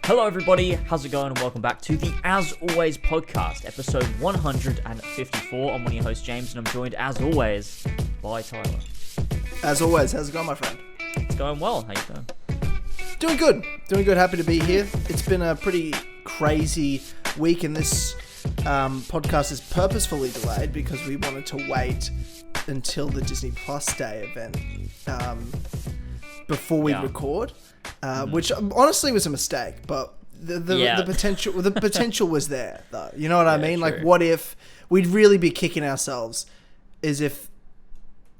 Hello everybody, how's it going and welcome back to the As Always podcast, episode 154. I'm one of your hosts, James, and I'm joined as always by Tyler. As always, how's it going, my friend? It's going well, how you doing? Doing good, happy to be here. It's been a pretty crazy week, and this podcast is purposefully delayed because we wanted to wait until the Disney Plus Day event before we record. Which honestly was a mistake, but the potential was there, though. You know what I mean? True. Like, what if we'd really be kicking ourselves as if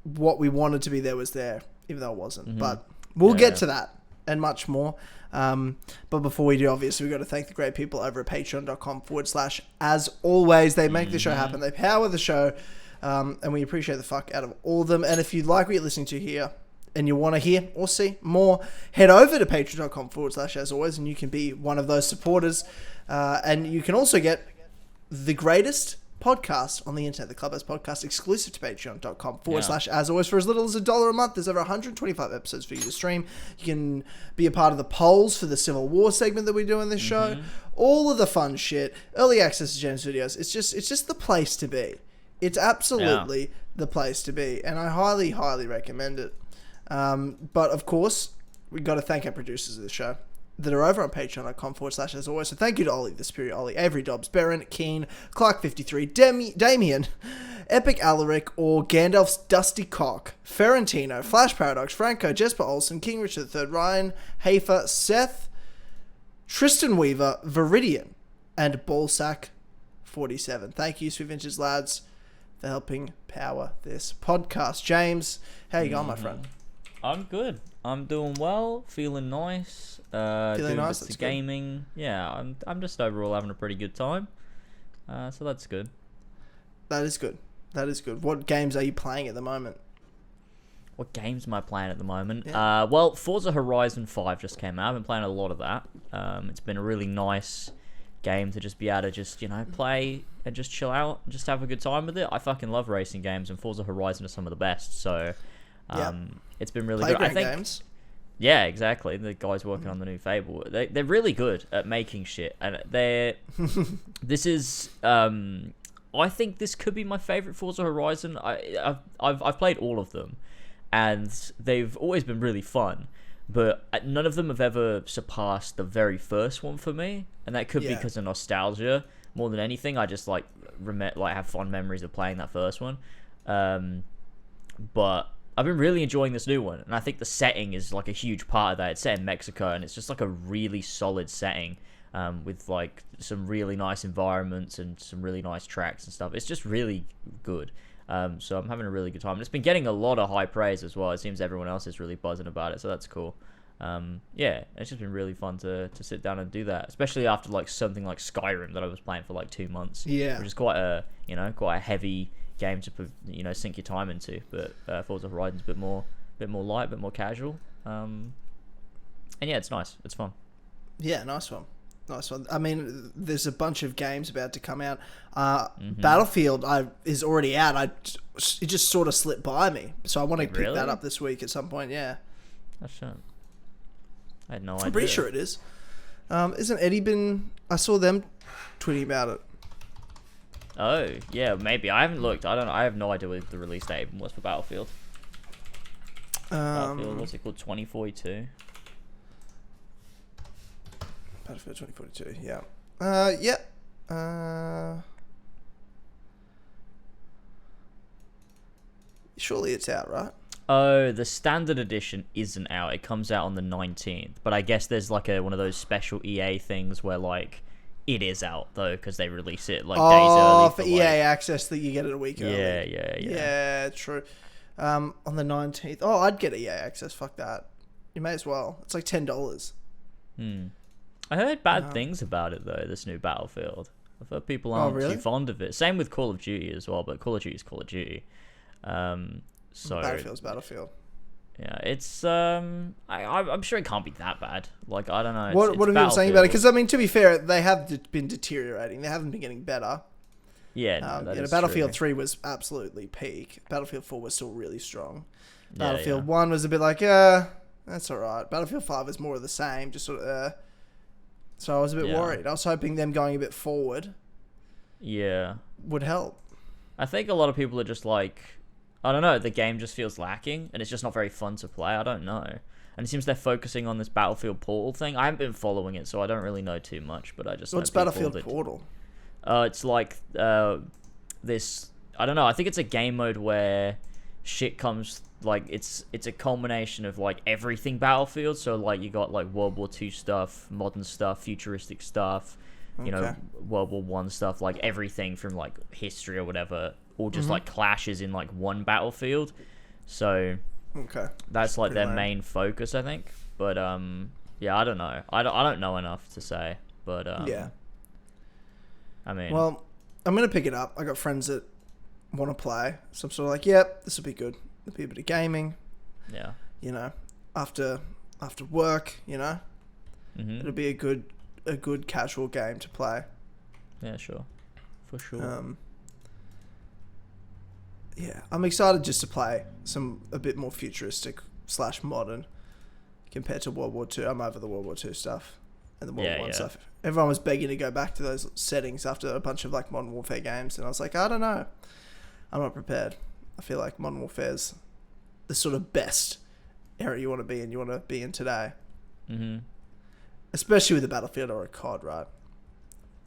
what we wanted to be there was there, even though it wasn't. Mm-hmm. But we'll get to that and much more. But before we do, obviously, we've got to thank the great people over at patreon.com/as always. They make the show happen. They power the show. And we appreciate the fuck out of all of them. And if you like what you're listening to here, and you want to hear or see more, head over to patreon.com/as always, and you can be one of those supporters. And you can also get the greatest podcast on the internet, the Clubhouse podcast, exclusive to patreon.com/as always for as little as $1 a month. There's over 125 episodes for you to stream. You can be a part of the polls for the Civil War segment that we do in this show. All of the fun shit, early access to James videos. It's just the place to be. It's absolutely the place to be, and I highly, highly recommend it. But of course, we got to thank our producers of the show that are over on patreon.com/as always. So thank you to Ollie, the Spirit Ollie, Avery Dobbs, Barron, Keen, Clark53, Damien, Epic Alaric, or Gandalf's Dusty Cock, Ferentino, Flash Paradox, Franco, Jesper Olsen, King Richard III, Ryan, Hafer, Seth, Tristan Weaver, Viridian, and Ballsack47. Thank you, Sweet Ventures lads, for helping power this podcast. James, how you going, my friend? I'm good. I'm doing well, feeling nice. Doing nice. That's gaming. Good. Yeah, I'm just overall having a pretty good time. So that's good. That is good. What games are you playing at the moment? What games am I playing at the moment? Yeah. Well, Forza Horizon 5 just came out. I've been playing a lot of that. It's been a really nice game to just be able to just, play and just chill out and just have a good time with it. I fucking love racing games, and Forza Horizon are some of the best. So it's been really good. I think games. Yeah, exactly. The guys working on the new Fable, they're really good at making shit, and this is I think this could be my favorite Forza Horizon. I've played all of them, and they've always been really fun, but none of them have ever surpassed the very first one for me, and that could be because of nostalgia more than anything. I just have fond memories of playing that first one, but I've been really enjoying this new one, and I think the setting is like a huge part of that. It's set in Mexico, and it's just like a really solid setting with like some really nice environments and some really nice tracks and stuff. It's just really good. So I'm having a really good time. And it's been getting a lot of high praise as well. It seems everyone else is really buzzing about it, so that's cool. It's just been really fun to sit down and do that, especially after like something like Skyrim that I was playing for like 2 months. Yeah, which is quite a heavy game to put, sink your time into. But Forza Horizon's a bit more light, a bit more casual. And yeah, it's nice. It's fun. Yeah, nice one. I mean, there's a bunch of games about to come out. Battlefield is already out. It just sort of slipped by me, so I want to pick that up this week at some point. Yeah. That's shit. I had no idea. I'm pretty sure it is. Isn't Eddie been? I saw them tweeting about it. Oh yeah, maybe. I haven't looked. I have no idea what the release date was for Battlefield. Battlefield, what's it called? 2042. Battlefield 2042. Yeah. Surely it's out, right? Oh, the standard edition isn't out. It comes out on the 19th. But I guess there's like one of those special EA things where like it is out though, because they release it like days early. For EA access that you get it a week early. Yeah. Yeah, true. On the 19th. Oh, I'd get EA access. Fuck that. You may as well. It's like $10. I heard bad things about it though. This new Battlefield. I've heard people aren't too fond of it. Same with Call of Duty as well. But Call of Duty is Call of Duty. So Battlefield's Battlefield. Yeah, it's I'm sure it can't be that bad. Like, I don't know. What have you been saying about it? Because I mean, to be fair, they have been deteriorating. They haven't been getting better. Yeah, Battlefield 3 was absolutely peak. Battlefield 4 was still really strong. Battlefield 1 was a bit like, that's all right. Battlefield 5 is more of the same, just sort of. So I was a bit worried. I was hoping them going a bit forward would help. I think a lot of people are just like, I don't know, the game just feels lacking, and it's just not very fun to play. I don't know. And it seems they're focusing on this Battlefield Portal thing. I haven't been following it, so I don't really know too much, but I just What's Battlefield Portal? It's like this, I don't know, I think it's a game mode where shit comes, like, it's a culmination of, like, everything Battlefield. So, like, you got, like, World War II stuff, modern stuff, futuristic stuff, you know, World War One stuff, like, everything from, like, history or whatever, all just, like, clashes in, like, one Battlefield. So... Okay. That's like their main focus, I think. But yeah, I don't know. I don't know enough to say. But yeah. I mean, well, I'm gonna pick it up. I got friends that want to play, so I'm sort of like, yep, this will be good. There'll be a bit of gaming. Yeah. You know, after work, you know, it'll be a good casual game to play. Yeah, sure, for sure. Yeah, I'm excited just to play a bit more futuristic / modern compared to World War II. I'm over the World War II stuff and the World War I stuff. Everyone was begging to go back to those settings after a bunch of like Modern Warfare games, and I was like, I don't know. I'm not prepared. I feel like Modern Warfare's the sort of best era you want to be in. You want to be in today, especially with a Battlefield or a COD, right?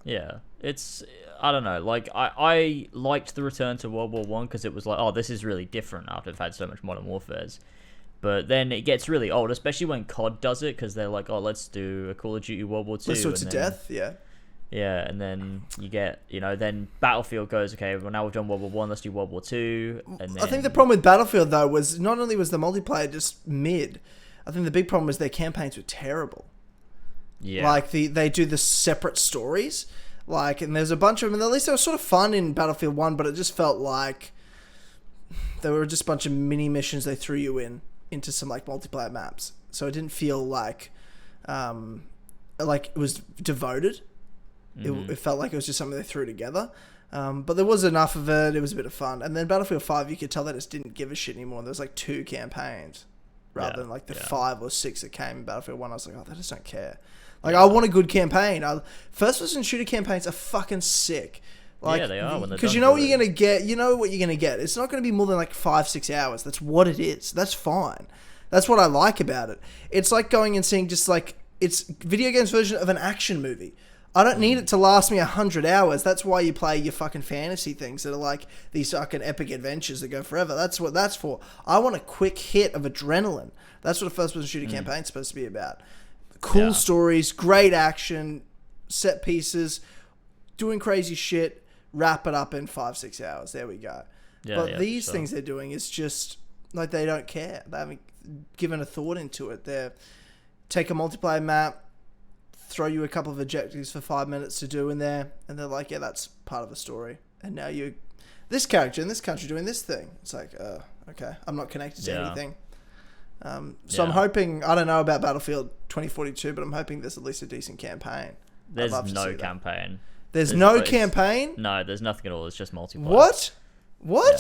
Yeah, it's, I don't know, like, I liked the return to World War One because it was like, oh, this is really different after I've had so much Modern Warfares. But then it gets really old, especially when COD does it, because they're like, oh, let's do a Call of Duty World War Two. Let's do it to death, yeah. Yeah, and then you get, you know, then Battlefield goes, okay, well, now we've done World War One, let's do World War Two. And then... I think the problem with Battlefield, though, was not only was the multiplayer just mid, I think the big problem was their campaigns were terrible. Yeah. Like, they do the separate stories. Like, and there's a bunch of them, and at least they were sort of fun in Battlefield 1, but it just felt like there were just a bunch of mini missions they threw you into some, like, multiplayer maps. So it didn't feel like it was devoted. It felt like it was just something they threw together. But there was enough of it. It was a bit of fun. And then Battlefield 5, you could tell they just didn't give a shit anymore. There was, like, 2 campaigns rather than, like, the 5 or 6 that came in Battlefield 1. I was like, oh, they just don't care. Like, I want a good campaign. First-person shooter campaigns are fucking sick. Like, yeah, they are. Because you know what you're going to get. You know what you're going to get. It's not going to be more than, like, 5-6 hours. That's what it is. That's fine. That's what I like about it. It's like going and seeing just, like, it's video games version of an action movie. I don't need it to last me 100 hours. That's why you play your fucking fantasy things that are like these fucking epic adventures that go forever. That's what that's for. I want a quick hit of adrenaline. That's what a first-person shooter campaign is supposed to be about. Cool stories, great action, set pieces, doing crazy shit, wrap it up in 5-6 hours. There we go. But these things they're doing is just like they don't care. They haven't given a thought into it. They take a multiplayer map, throw you a couple of objectives for 5 minutes to do in there, and they're like, yeah, that's part of the story. And now you, this character in this country doing this thing. It's like, okay, I'm not connected to anything. So I'm hoping, I don't know about Battlefield 2042, but I'm hoping there's at least a decent campaigin. There's no campaign. There's no campaign? No, there's nothing at all. It's just multiplayer. What?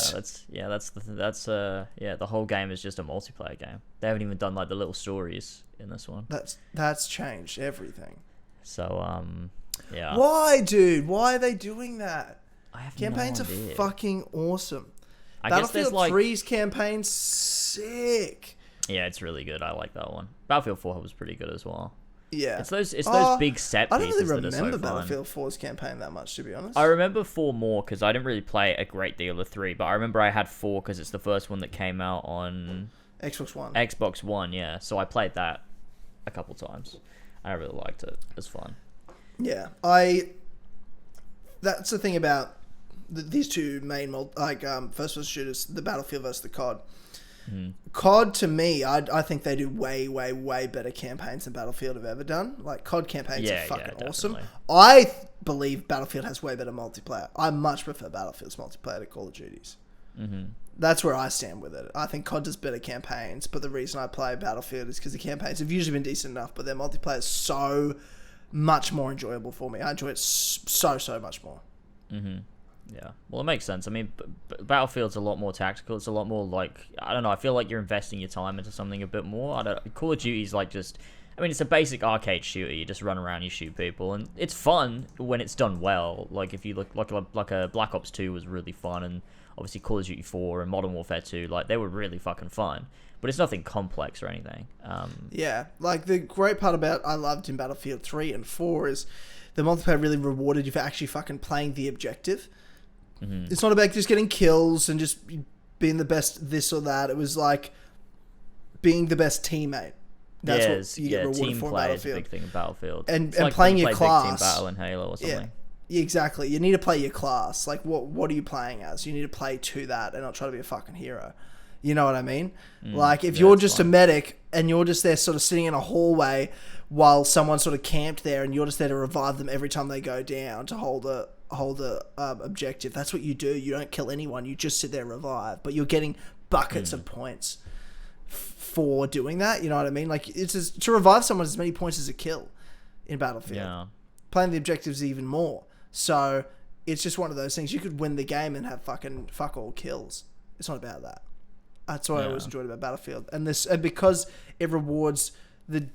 The whole game is just a multiplayer game. They haven't even done like the little stories in this one. That's changed everything. So yeah. Why, dude? Why are they doing that? I have Campaigns no idea. are fucking awesome. I guess Battlefield there's 3's campaign's sick. Yeah, it's really good. I like that one. Battlefield 4 was pretty good as well. Yeah. It's those big set pieces. I don't really remember that are so Battlefield 4's campaign that much, to be honest. I remember 4 more because I didn't really play a great deal of 3, but I remember I had 4 because it's the first one that came out on Xbox One, yeah. So I played that a couple times. I really liked it. It was fun. Yeah. That's the thing about these two main first-person shooters, the Battlefield versus the COD. COD, to me, I think they do way, way, way better campaigns than Battlefield have ever done. Like, COD campaigns are fucking awesome. I believe Battlefield has way better multiplayer. I much prefer Battlefield's multiplayer to Call of Duty's. That's where I stand with it. I think COD does better campaigns, but the reason I play Battlefield is because the campaigns have usually been decent enough, but their multiplayer is so much more enjoyable for me. I enjoy it so much more. Yeah, well, it makes sense. I mean, Battlefield's a lot more tactical. It's a lot more like, I don't know, I feel like you're investing your time into something a bit more. Call of Duty's like just, I mean, it's a basic arcade shooter. You just run around, you shoot people, and it's fun when it's done well. Like if you look like a Black Ops 2 was really fun, and obviously Call of Duty 4 and Modern Warfare 2, like they were really fucking fun. But it's nothing complex or anything. Yeah, like the great part about I loved in Battlefield 3 and 4 is the multiplayer really rewarded you for actually fucking playing the objective. Mm-hmm. It's not about just getting kills and just being the best this or that. It was like being the best teammate. That's what you get rewarded for in Battlefield. Is a big thing in Battlefield. And like playing your class. Big Team Battle in Halo or something. Yeah, exactly. You need to play your class. Like, what are you playing as? You need to play to that and not try to be a fucking hero. You know what I mean? Like, if you're just a medic and you're just there sort of sitting in a hallway while someone sort of camped there and you're just there to revive them every time they go down to hold a objective, that's what you do. You don't kill anyone. You just sit there and revive. But you're getting buckets of points for doing that. You know what I mean? Like, it's just, to revive someone as many points as a kill in Battlefield. Yeah. Playing the objectives even more. So, it's just one of those things. You could win the game and have fucking fuck all kills. It's not about that. That's what I always enjoyed about Battlefield, and because it rewards the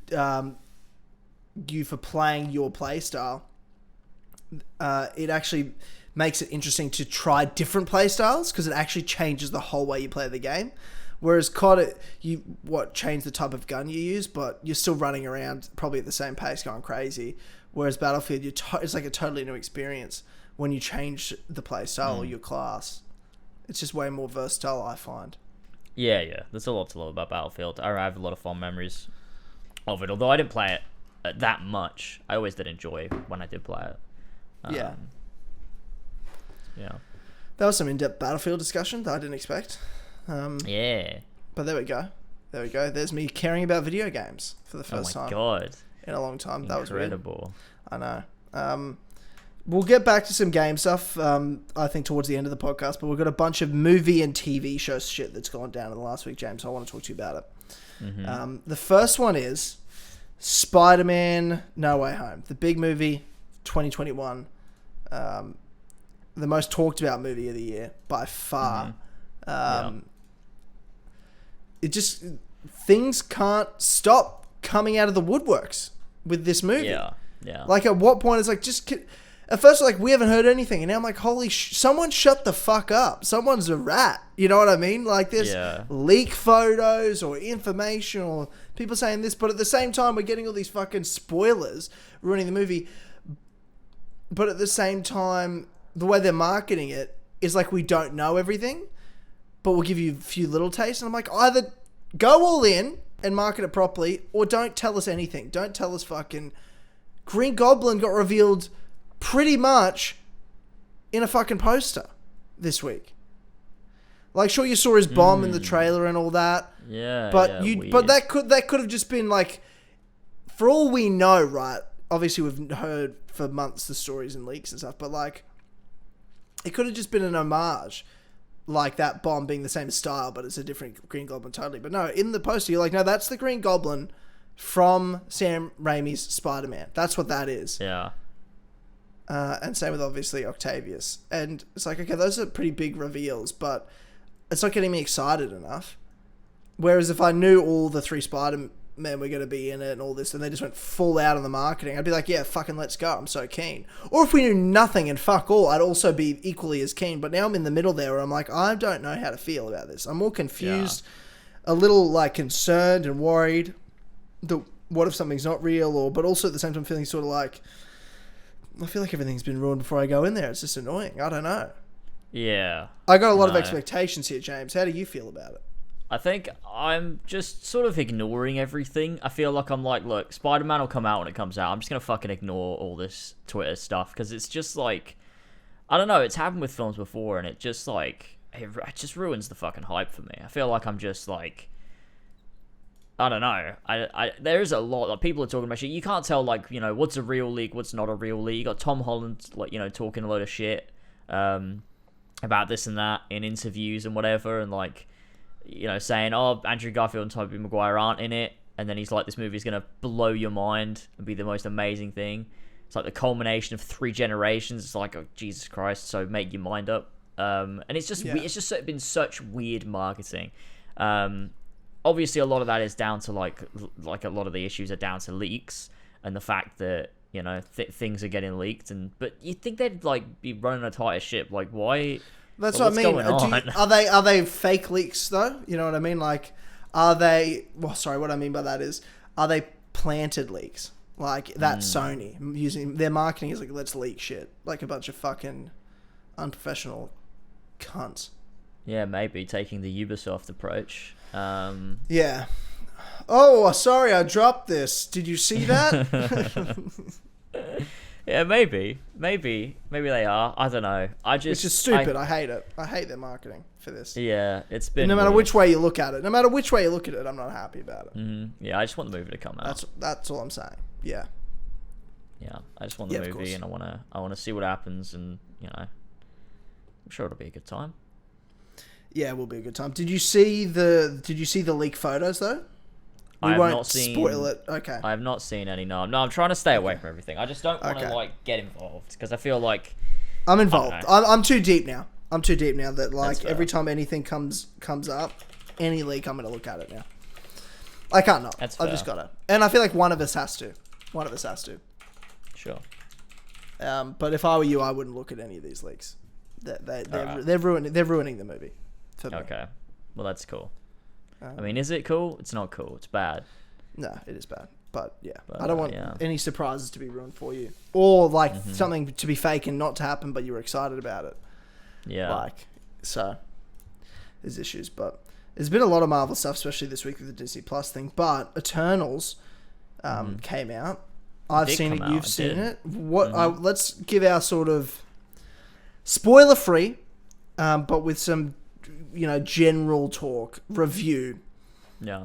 you for playing your playstyle, it actually makes it interesting to try different playstyles because it actually changes the whole way you play the game. Whereas COD, change the type of gun you use, but you're still running around probably at the same pace, going crazy. Whereas Battlefield, it's like a totally new experience when you change the playstyle or your class. It's just way more versatile, I find. Yeah. There's a lot to love about Battlefield. I have a lot of fond memories of it. Although I didn't play it that much, I always did enjoy when I did play it. Yeah. That was some in-depth Battlefield discussion that I didn't expect. Yeah. But there we go. There's me caring about video games for the first time. Oh my god. In a long time. That was incredible. I know. We'll get back to some game stuff, I think, towards the end of the podcast, but we've got a bunch of movie and TV show shit that's gone down in the last week, James, so I want to talk to you about it. Mm-hmm. The first one is Spider-Man No Way Home, the big movie, 2021, the most talked about movie of the year by far. It just, things can't stop coming out of the woodworks with this movie. Yeah. Like, at what point it's like, at first, like, we haven't heard anything, and now I'm like, holy someone shut the fuck up. Someone's a rat. You know what I mean? Like, there's leak photos or information or people saying this, but at the same time, we're getting all these fucking spoilers ruining the movie. But at the same time, the way they're marketing it is like we don't know everything, but we'll give you a few little tastes. And I'm like, either go all in and market it properly, or don't tell us anything. Don't tell us fucking Green Goblin got revealed pretty much in a fucking poster this week. Like, sure, you saw his bomb in the trailer and all that. Yeah. But that could have just been like, for all we know, right? Obviously, we've heard for months the stories and leaks and stuff, but like, it could have just been an homage, like that bomb being the same style, but it's a different Green Goblin totally. But no, in the poster, you're like, no, that's the Green Goblin from Sam Raimi's Spider-Man. That's what that is. Yeah. And same with, obviously, Octavius. And it's like, okay, those are pretty big reveals, but it's not getting me excited enough. Whereas if I knew all the 3 Spider-Men were going to be in it and all this, and they just went full out on the marketing, I'd be like, yeah, fucking let's go. I'm so keen. Or if we knew nothing and fuck all, I'd also be equally as keen. But now I'm in the middle there where I'm like, I don't know how to feel about this. I'm more confused, a little like concerned and worried. What if something's not real? But also at the same time feeling sort of like, I feel like everything's been ruined before I go in there. It's just annoying. I don't know. Yeah. I got a lot of expectations here, James. How do you feel about it? I think I'm just sort of ignoring everything. I feel like I'm like, look, Spider-Man will come out when it comes out. I'm just going to fucking ignore all this Twitter stuff because it's just like, I don't know. It's happened with films before and it just like, it just ruins the fucking hype for me. I feel like I'm just like, I don't know. There is a lot of people are talking about shit. You can't tell, like, you know, what's a real leak, what's not a real leak. You got Tom Holland, like, you know, talking a load of shit about this and that in interviews and whatever, and like, you know, saying, oh, Andrew Garfield and Tobey Maguire aren't in it, and then he's like, this movie's gonna blow your mind and be the most amazing thing. It's like the culmination of 3 generations. It's like, oh, Jesus Christ! So make your mind up. And it's just it's just been such weird marketing. obviously a lot of that is down to like a lot of the issues are down to leaks and the fact that things are getting leaked. But you think they'd like be running a tighter ship? Like why? That's what I mean. Are they fake leaks though? You know what I mean? Like, are they? Well, sorry. What I mean by that is, are they planted leaks? Like that Sony using their marketing is like, let's leak shit, like a bunch of fucking unprofessional cunts. Yeah, maybe taking the Ubisoft approach. Yeah. Oh, sorry, I dropped this. Did you see that? Yeah, maybe they are. I don't know. Which is stupid. I hate it. I hate their marketing for this. Yeah, it's been. No matter which way you look at it, I'm not happy about it. Mm-hmm. Yeah, I just want the movie to come out. That's all I'm saying. Yeah. Yeah, I just want the movie, and I want to see what happens, and I'm sure it'll be a good time. Yeah, it will be a good time. Did you see the leak photos though? I won't not seen, spoil it. Okay. I have not seen any. No, I'm trying to stay away from everything. I just don't want to like get involved because I feel like I'm involved. I'm too deep now. That like every time anything comes up, any leak, I'm gonna look at it now. I can't not. I've just gotta. And I feel like one of us has to. Sure. But if I were you, I wouldn't look at any of these leaks. They're ruining the movie. For me. Okay. Well, that's cool. I mean, is it cool? It's not cool. It's bad. No, it is bad. But yeah, I don't want any surprises to be ruined for you, or like something to be fake and not to happen, but you were excited about it. Yeah. So there's issues, but there's been a lot of Marvel stuff, especially this week with the Disney Plus thing. But Eternals came out. I've seen it. You've seen it. Let's give our sort of spoiler free, but with some general talk review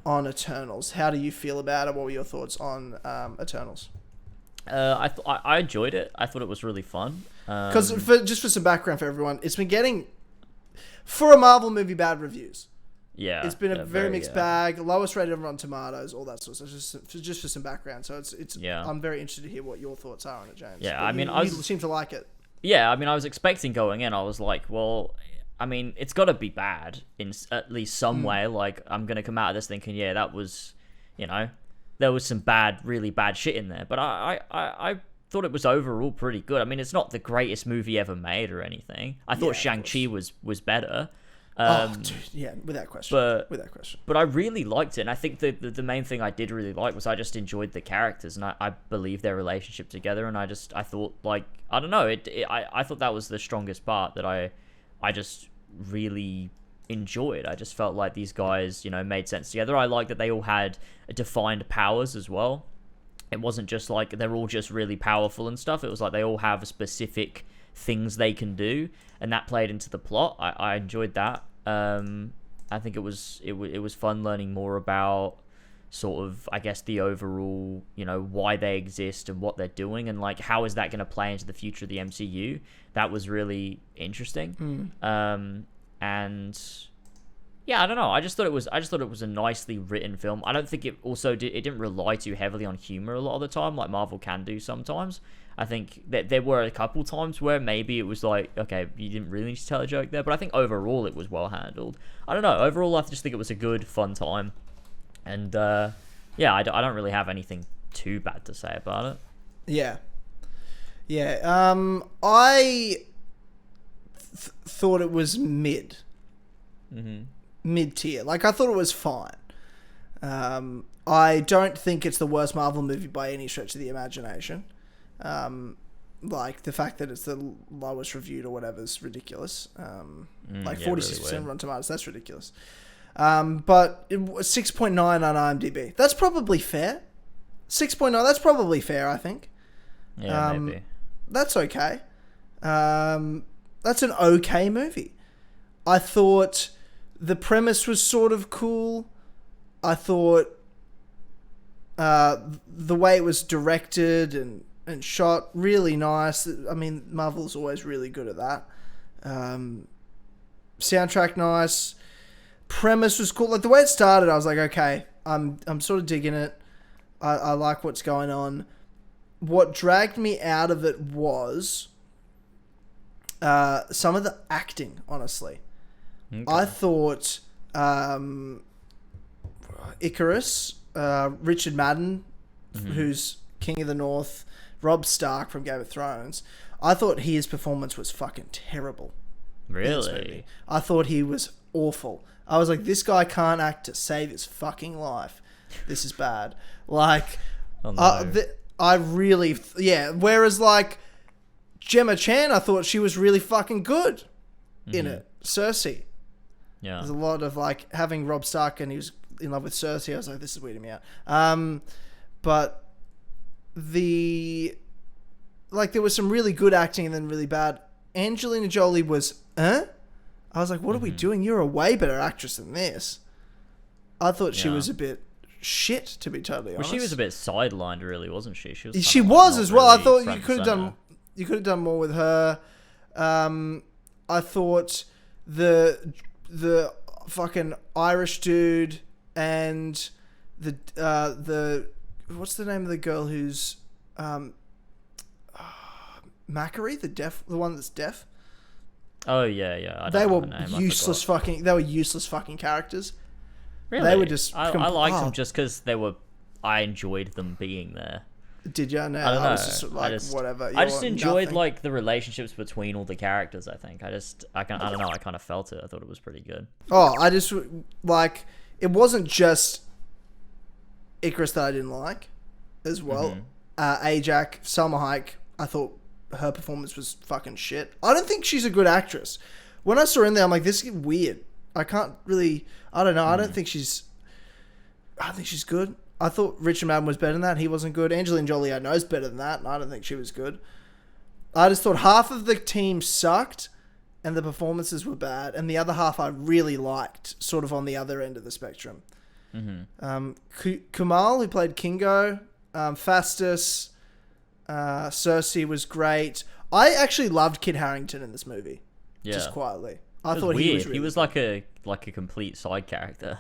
on Eternals. How do you feel about it? What were your thoughts on Eternals? I enjoyed it. I thought it was really fun. Because just for some background for everyone, it's been getting, for a Marvel movie, bad reviews. Yeah, it's been a very mixed bag. Lowest rated on Rotten Tomatoes, all that sort of stuff. Just for some background. So it's I'm very interested to hear what your thoughts are on it, James. Yeah, but you seem to like it. Yeah, I mean, I was expecting going in. I was like, well, I mean, it's got to be bad in at least some way. Like, I'm going to come out of this thinking, yeah, that was, there was some really bad shit in there. But I thought it was overall pretty good. I mean, it's not the greatest movie ever made or anything. I thought Shang-Chi was better. Dude, yeah, without question. But I really liked it. And I think the main thing I did really like was I just enjoyed the characters. And I believe their relationship together. And I thought, like, I don't know. I thought that was the strongest part that I just really enjoyed. I just felt like these guys, made sense together. I liked that they all had defined powers as well. It wasn't just like they're all just really powerful and stuff. It was like they all have specific things they can do, and that played into the plot. I enjoyed that. I think it was fun learning more about sort of, I guess, the overall, why they exist and what they're doing, and like how is that going to play into the future of the MCU. That was really interesting. And yeah, I don't know. I just thought it was a nicely written film. I don't think it didn't rely too heavily on humor a lot of the time, like Marvel can do sometimes. I think that there were a couple times where maybe it was like, okay, you didn't really need to tell a joke there, but I think overall it was well handled. I don't know. Overall, I just think it was a good, fun time. And yeah, I don't really have anything too bad to say about it. Yeah. I thought it was mid tier. Like, I thought it was fine. I don't think it's the worst Marvel movie by any stretch of the imagination. Like, the fact that it's the lowest reviewed or whatever is ridiculous. 46% really Rotten Tomatoes, that's ridiculous. But it was 6.9 on IMDb. That's probably fair. 6.9, that's probably fair, I think. Yeah, maybe. That's okay. That's an okay movie. I thought the premise was sort of cool. I thought the way it was directed and shot, really nice. I mean, Marvel's always really good at that. Soundtrack nice. Premise was cool. Like, the way it started, I was like, okay, I'm sort of digging it. I like what's going on. What dragged me out of it was some of the acting, honestly. Okay. I thought Icarus, Richard Madden, who's King of the North, Robb Stark from Game of Thrones. I thought his performance was fucking terrible. Really? I thought he was awful. I was like, this guy can't act to save his fucking life. This is bad. Like, oh, no. I really, Whereas like Gemma Chan, I thought she was really fucking good in it. Cersei. Yeah. There's a lot of like having Robb Stark and he was in love with Cersei. I was like, this is weirding me out. But there was some really good acting and then really bad. Angelina Jolie was, I was like, what are we doing? You're a way better actress than this. I thought she was a bit shit, to be totally honest. Well, she was a bit sidelined, really, wasn't she? She was as well. I thought you could have done more with her. I thought the fucking Irish dude and the what's the name of the girl who's Macquarie, the one that's deaf. Oh yeah. They were useless fucking characters. Really? They were just. I liked them just because I enjoyed them being there. Did you? No, I don't know. I was just like, whatever. I just enjoyed like the relationships between all the characters. I think I don't know. I kind of felt it. I thought it was pretty good. Oh, I just like it wasn't just Icarus that I didn't like, as well. Ajax, Salma Hayek. I thought her performance was fucking shit. I don't think she's a good actress. When I saw her in there, I'm like, this is weird. I can't really. I don't know. I think she's good. I thought Richard Madden was better than that. He wasn't good. Angelina Jolie, I know, is better than that, and I don't think she was good. I just thought half of the team sucked, and the performances were bad, and the other half I really liked, sort of on the other end of the spectrum. Kumail, who played Kingo, Fastus, Cersei was great. I actually loved Kit Harington in this movie. Yeah. Just quietly. I thought weird. he was really he was like a complete side character.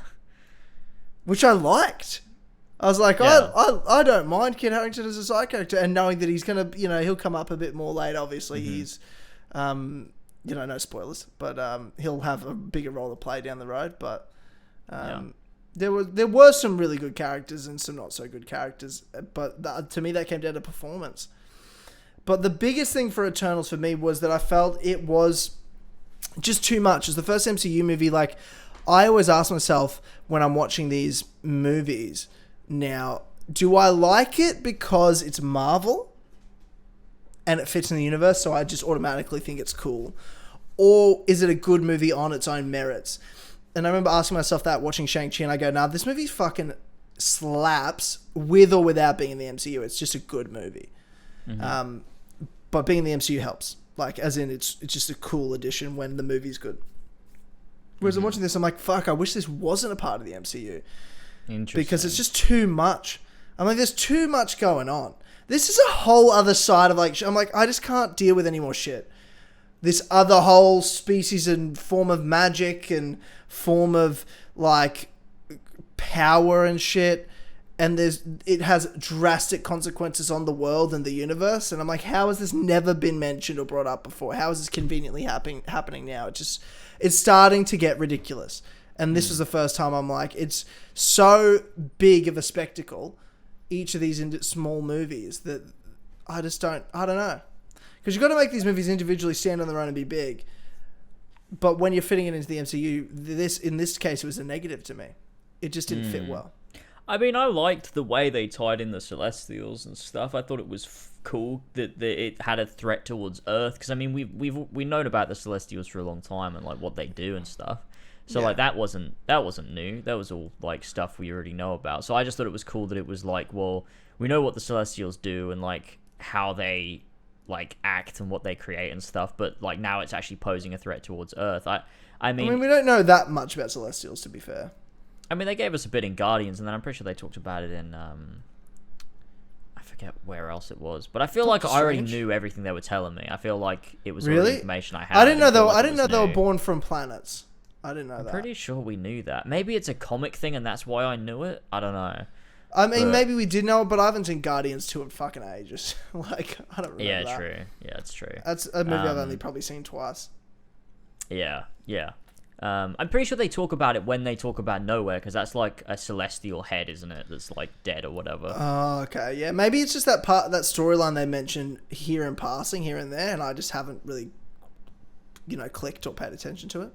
Which I liked. I was like, I don't mind Kit Harington as a side character, and knowing that he's gonna, he'll come up a bit more later. Obviously, he's, no spoilers, but he'll have a bigger role to play down the road. But there were some really good characters and some not so good characters, but to me that came down to performance. But the biggest thing for Eternals for me was that I felt it was just too much. As the first MCU movie, like I always ask myself when I'm watching these movies. Now, do I like it because it's Marvel and it fits in the universe, so I just automatically think it's cool? Or is it a good movie on its own merits? And I remember asking myself that watching Shang-Chi, and I go, this movie fucking slaps with or without being in the MCU. It's just a good movie. But being in the MCU helps. Like, as in, it's just a cool addition when the movie's good. Whereas I'm watching this, I'm like, fuck, I wish this wasn't a part of the MCU. Because it's just too much. I'm like, there's too much going on. This is a whole other side of like, I'm like, I just can't deal with any more shit. This other whole species and form of magic and form of like power and shit. And it has drastic consequences on the world and the universe. And I'm like, how has this never been mentioned or brought up before? How is this conveniently happening now? It's starting to get ridiculous. And this was the first time I'm like, it's so big of a spectacle, each of these small movies, that I don't know. Because you've got to make these movies individually stand on their own and be big. But when you're fitting it into the MCU, in this case, it was a negative to me. It just didn't fit well. I mean, I liked the way they tied in the Celestials and stuff. I thought it was cool that it had a threat towards Earth. Because, I mean, we've known about the Celestials for a long time and, like, what they do and stuff. So like that wasn't new. That was all like stuff we already know about. So I just thought it was cool that it was like, well, we know what the Celestials do and like how they like act and what they create and stuff, but like now it's actually posing a threat towards Earth. I mean we don't know that much about Celestials, to be fair. I mean, they gave us a bit in Guardians, and then I'm pretty sure they talked about it in I forget where else it was, but I feel like I already knew everything they were telling me. I feel like it was all the information I had. I didn't know they were born from planets. I didn't know that. I'm pretty sure we knew that. Maybe it's a comic thing and that's why I knew it. I don't know. I mean, maybe we did know it, but I haven't seen Guardians 2 in fucking ages. Like, I don't remember true. Yeah, it's true. That's a movie I've only probably seen twice. Yeah. I'm pretty sure they talk about it when they talk about Nowhere, because that's like a celestial head, isn't it? That's like dead or whatever. Oh, okay. Yeah, maybe it's just that storyline they mentioned here in passing, here and there, and I just haven't really, clicked or paid attention to it.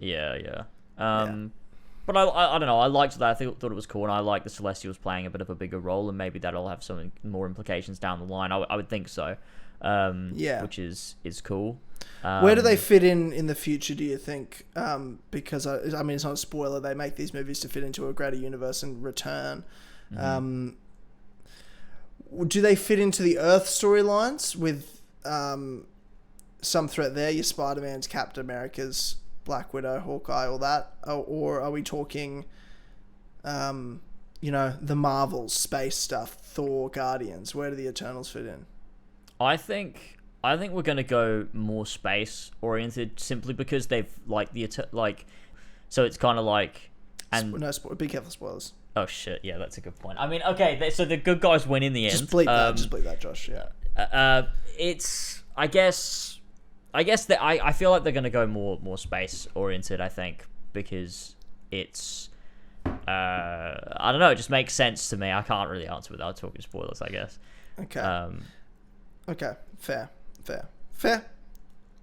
Yeah. But I don't know. I liked that. Thought it was cool, and I like the Celestials playing a bit of a bigger role, and maybe that'll have some more implications down the line. I would think so. Which is cool. Where do they fit in the future, do you think? Because I mean, it's not a spoiler. They make these movies to fit into a greater universe and return. Do they fit into the Earth storylines with some threat there? Your Spider-Man's, Captain America's, Black Widow, Hawkeye, all that? Or are we talking, the Marvels, space stuff, Thor, Guardians? Where do the Eternals fit in? I think we're gonna go more space oriented, simply because they've so it's kind of like, and be careful, spoilers. Oh shit, yeah, that's a good point. I mean, okay, so the good guys win in the end. Just bleep that, Josh. Yeah. It's I guess that I feel like they're gonna go more space oriented. I think because it's I don't know, it just makes sense to me. I can't really answer without talking spoilers, I guess. Okay. Okay, fair.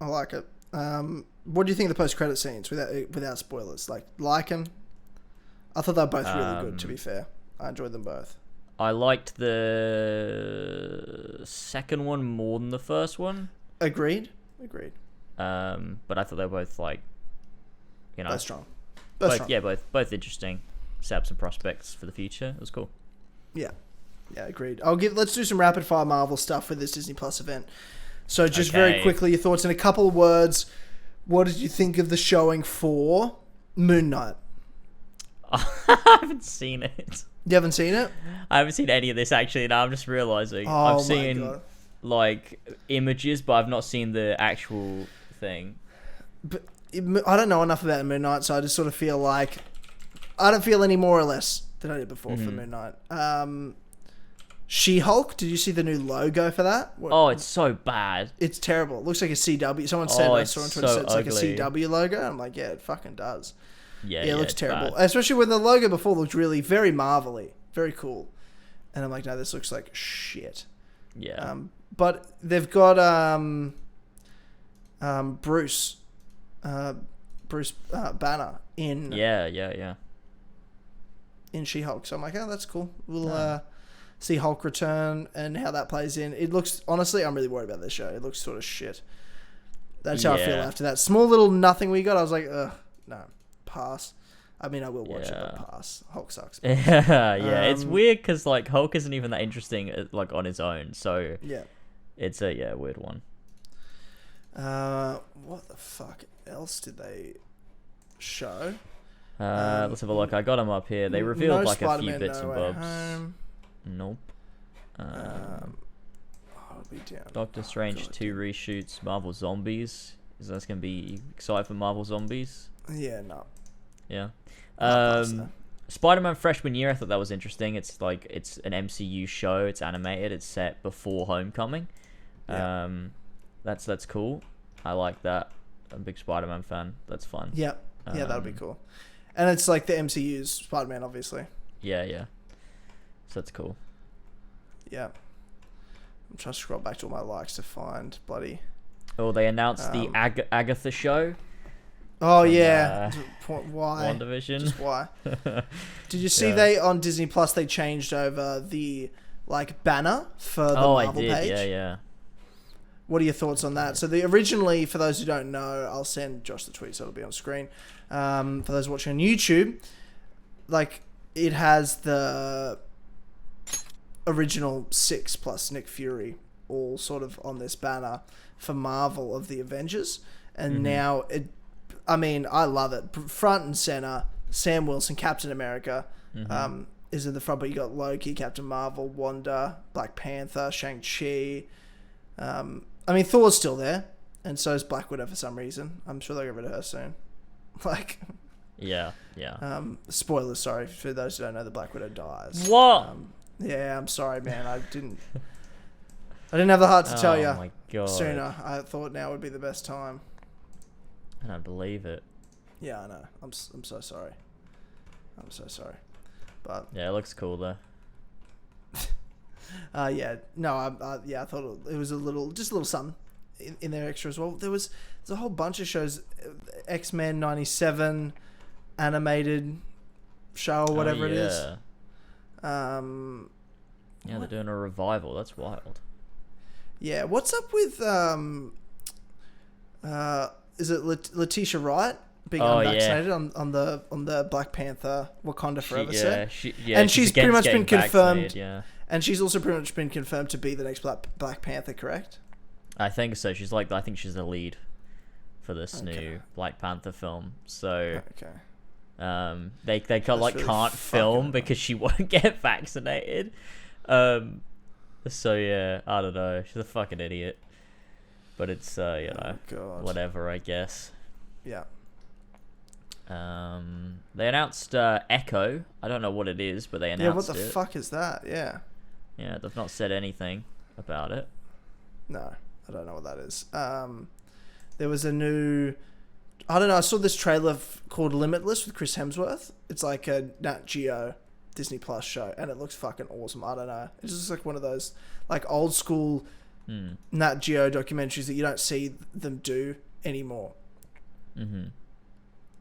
I like it. What do you think of the post-credit scenes without spoilers? Like them? I thought they were both really good, to be fair. I enjoyed them both. I liked the second one more than the first one. Agreed. But I thought they were both both strong. Both interesting. Set up some prospects for the future. It was cool. Yeah, agreed. Let's do some rapid fire Marvel stuff with this Disney Plus event. So just very quickly, your thoughts in a couple of words. What did you think of the showing for Moon Knight? I haven't seen it. You haven't seen it? I haven't seen any of this, actually. Now I'm just realizing. Oh, I've seen images, but I've not seen the actual thing. But I don't know enough about Moon Knight, so I just sort of feel like I don't feel any more or less than I did before for Moon Knight. She-Hulk, did you see the new logo for that? It's so bad. It's terrible. It looks like a CW. Someone said, I saw on Twitter, so it's like a ugly. CW logo. I'm like, yeah, it fucking does. Yeah, it looks terrible. Bad. Especially when the logo before looked really very Marvel-y. Very cool. And I'm like, no, this looks like shit. Yeah. But they've got Bruce Banner in... Yeah. in She-Hulk. So I'm like, oh, that's cool. We'll see Hulk return and how that plays in. It looks... Honestly, I'm really worried about this show. It looks sort of shit. That's how I feel after that small little nothing we got. I was like, ugh, no, pass. I mean, I will watch it, but pass. Hulk sucks. Yeah. It's weird because Hulk isn't even that interesting on his own. So yeah, it's a weird one. What the fuck else did they show? Let's have a look. I got them up here. They revealed a few bits and bobs. Home. Nope. I'll be down. Doctor Strange 2 reshoots. Marvel Zombies. Is that going to be excited for Marvel Zombies? Yeah, no. Yeah. Spider-Man Freshman Year, I thought that was interesting. It's an MCU show. It's animated. It's set before Homecoming. Yeah. That's cool. I like that. I'm a big Spider-Man fan. That's fun. Yeah. Yeah, that'll be cool. And it's like the MCU's Spider-Man, obviously. Yeah. So that's cool. Yeah. I'm trying to scroll back to all my likes to find bloody... Oh, they announced the Agatha show. Oh, yeah. Why? WandaVision. Just why? Did you see they, on Disney Plus, they changed over the, banner for the Marvel page? Yeah. What are your thoughts on that? So originally, for those who don't know, I'll send Josh the tweet so it'll be on screen. For those watching on YouTube, it has the original 6 plus Nick Fury all sort of on this banner for Marvel of the Avengers. And now, I love it. Front and center, Sam Wilson, Captain America, is in the front, but you got Loki, Captain Marvel, Wanda, Black Panther, Shang-Chi. Thor's still there, and so is Black Widow for some reason. I'm sure they'll get rid of her soon. Yeah. Spoilers, sorry, for those who don't know, the Black Widow dies. What? Yeah, I'm sorry, man. I didn't have the heart to tell you. Oh my god. Sooner. I thought now would be the best time. I don't believe it. Yeah, I know. I'm so sorry. I'm so sorry. But yeah, it looks cool though. yeah, no, I thought it was just a little something in there extra as well. There's a whole bunch of shows, X-Men '97 animated show or whatever it is. Yeah, they're doing a revival. That's wild. Yeah, what's up with is it Letitia Wright being unvaccinated on the Black Panther Wakanda Forever set? And she's pretty much been confirmed. Yeah. And she's also pretty much been confirmed to be the next Black Panther, correct? I think so. I think she's the lead for this new Black Panther film. So they can't really can't film because she won't get vaccinated. So yeah, I don't know. She's a fucking idiot. But it's whatever, I guess. Yeah. They announced Echo. I don't know what it is, but they announced it. Yeah, what the fuck is that? Yeah. Yeah, they've not said anything about it. No, I don't know what that is. There was a new... I don't know, I saw this trailer called Limitless with Chris Hemsworth. It's like a Nat Geo Disney Plus show, and it looks fucking awesome. I don't know. It just looks like one of those like old school Nat Geo documentaries that you don't see them do anymore. Mm-hmm.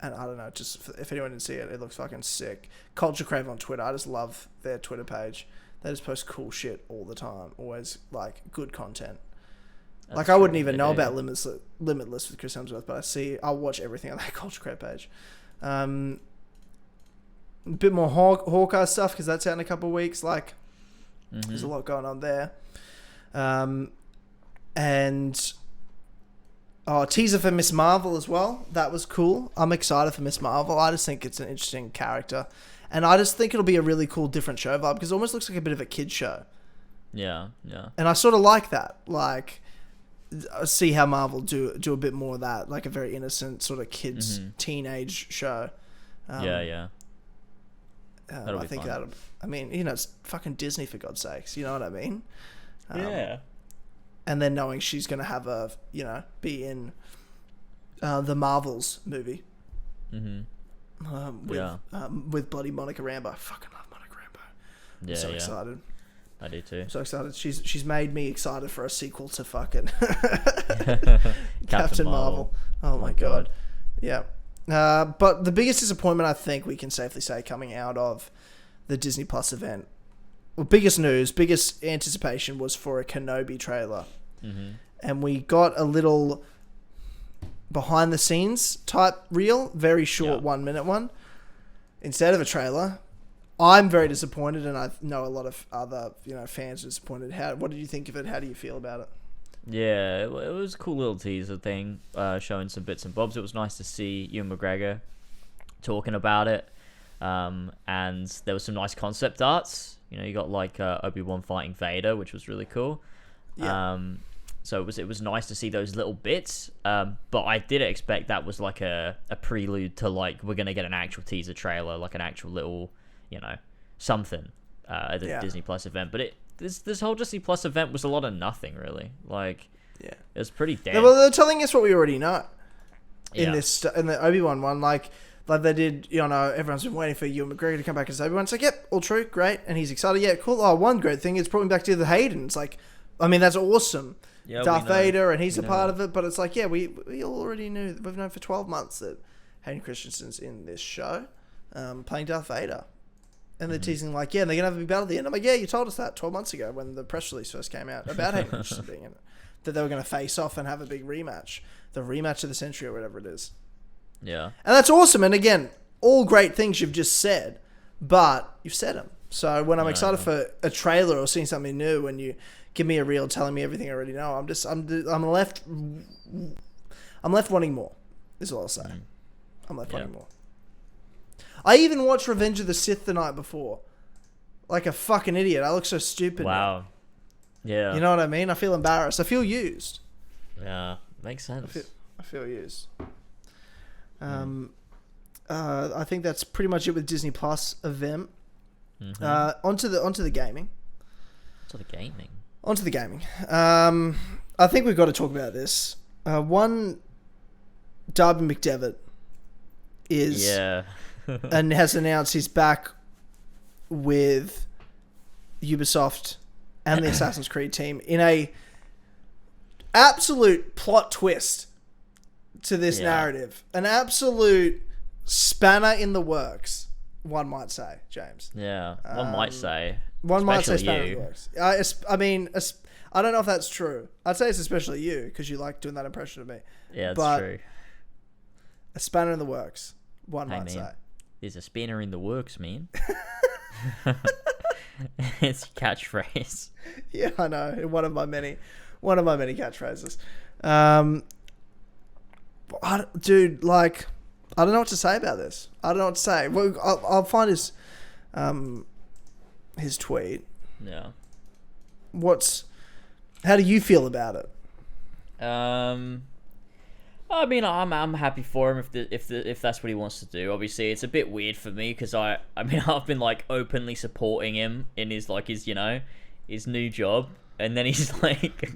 And I don't know, just if anyone didn't see it, it looks fucking sick. Culture Crave on Twitter. I just love their Twitter page. They just post cool shit all the time. Always like good content. That's like I wouldn't even know about Limitless with Chris Hemsworth, but I'll watch everything on that Culture Crave page. A bit more Hawkeye stuff because that's out in a couple of weeks. Like there's a lot going on there. And teaser for Miss Marvel as well. That was cool. I'm excited for Miss Marvel. I just think it's an interesting character. And I just think it'll be a really cool, different show vibe because it almost looks like a bit of a kid show. Yeah, yeah. And I sort of like that. Like, see how Marvel do a bit more of that, like a very innocent sort of kids teenage show. Yeah. I think that'll. I mean, you know, it's fucking Disney for God's sakes. You know what I mean? Yeah. And then knowing she's gonna have be in the Marvels movie. Mm-hmm. With bloody Monica Rambeau. I fucking love Monica Rambeau. I'm so excited. I do too. I'm so excited. She's made me excited for a sequel to fucking Captain Marvel. Oh my god. Yeah. But the biggest disappointment I think we can safely say coming out of the Disney Plus event, well, biggest news, biggest anticipation was for a Kenobi trailer. Mm-hmm. And we got a little behind the scenes type reel, very short 1 minute one, instead of a trailer. I'm very disappointed, and I know a lot of other fans are disappointed. What did you think of it? How do you feel about it? Yeah, it was a cool little teaser thing, showing some bits and bobs. It was nice to see Ewan McGregor talking about it, and there was some nice concept arts. You got like Obi-Wan fighting Vader, which was really cool. Yeah. So it was nice to see those little bits, but I did expect that was like a prelude to like we're gonna get an actual teaser trailer, like an actual little something at the Disney Plus event. But this whole Disney Plus event was a lot of nothing really. Like it was pretty dead. Well, they're telling us what we already know in the Obi-Wan one, like they did. Everyone's been waiting for Ewan McGregor to come back as Obi-Wan. It's like, yep, all true, great, and he's excited. Yeah, cool. Oh, one great thing is brought him back to the Hayden. It's like, I mean, that's awesome. Yeah, Darth Vader, and he's a part of it. But it's like, yeah, we already knew. We've known for 12 months that Hayden Christensen's in this show, playing Darth Vader. And they're teasing like, yeah, and they're going to have a big battle at the end. I'm like, yeah, you told us that 12 months ago when the press release first came out about Hayden Christensen being in it. That they were going to face off and have a big rematch. The rematch of the century or whatever it is. Yeah. And that's awesome. And again, all great things you've just said, but you've said them. So when I'm excited for a trailer or seeing something new, when you give me a reel telling me everything I already know, I'm left wanting more, is all I'll say. I'm left wanting more. I even watched Revenge of the Sith the night before. Like a fucking idiot. I look so stupid. Wow. Now. Yeah. You know what I mean? I feel embarrassed. I feel used. Yeah. Makes sense. I feel used. I think that's pretty much it with Disney Plus event. Mm-hmm. Onto the gaming. Onto the gaming. I think we've got to talk about this. One, Darby Mcdevitt is Yeah. and has announced he's back with Ubisoft and the Assassin's Creed team in a absolute plot twist to this narrative. An absolute spanner in the works, one might say, James. Yeah, one might say. One might say spanner you. in the works. I mean, I don't know if that's true. I'd say it's especially you, because you like doing that impression of me. Yeah, that's true. A spanner in the works, one might say. There's a spanner in the works, man. It's a catchphrase. Yeah, I know. One of my many catchphrases. Dude, like, I don't know what to say about this. I don't know what to say. Well, I'll find his tweet. Yeah. How do you feel about it? I mean, I'm happy for him if that's what he wants to do. Obviously, it's a bit weird for me because I mean I've been like openly supporting him in his his new job, and then he's like,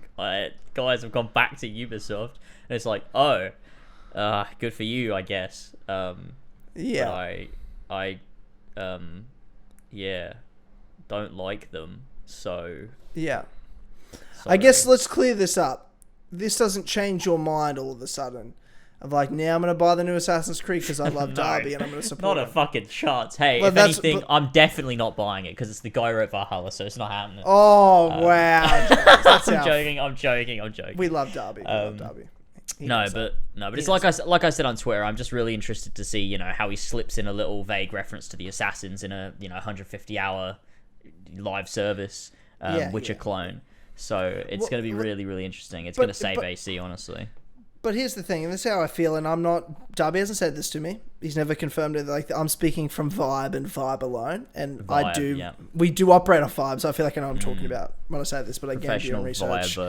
guys, I've gone back to Ubisoft, and it's like, oh, good for you, I guess. Yeah. But I don't like them, so yeah. I guess let's clear this up. This doesn't change your mind all of a sudden of like, now I'm going to buy the new Assassin's Creed because I love Darby and I'm going to support Not him. a fucking chance. Hey, if anything, I'm definitely not buying it because it's the guy who wrote Valhalla, so it's not happening. Oh, wow. I'm joking. We love Darby. But it's like I said on Twitter, I'm just really interested to see, how he slips in a little vague reference to the Assassins in a, 150-hour live service Witcher clone. So it's going to be really, really interesting. It's going to save AC, honestly. But here's the thing, and this is how I feel, and Darby hasn't said this to me. He's never confirmed it. Like, I'm speaking from vibe and vibe alone, and we do operate off vibes. So I feel like I know what I'm talking about when I say this, but again, doing research,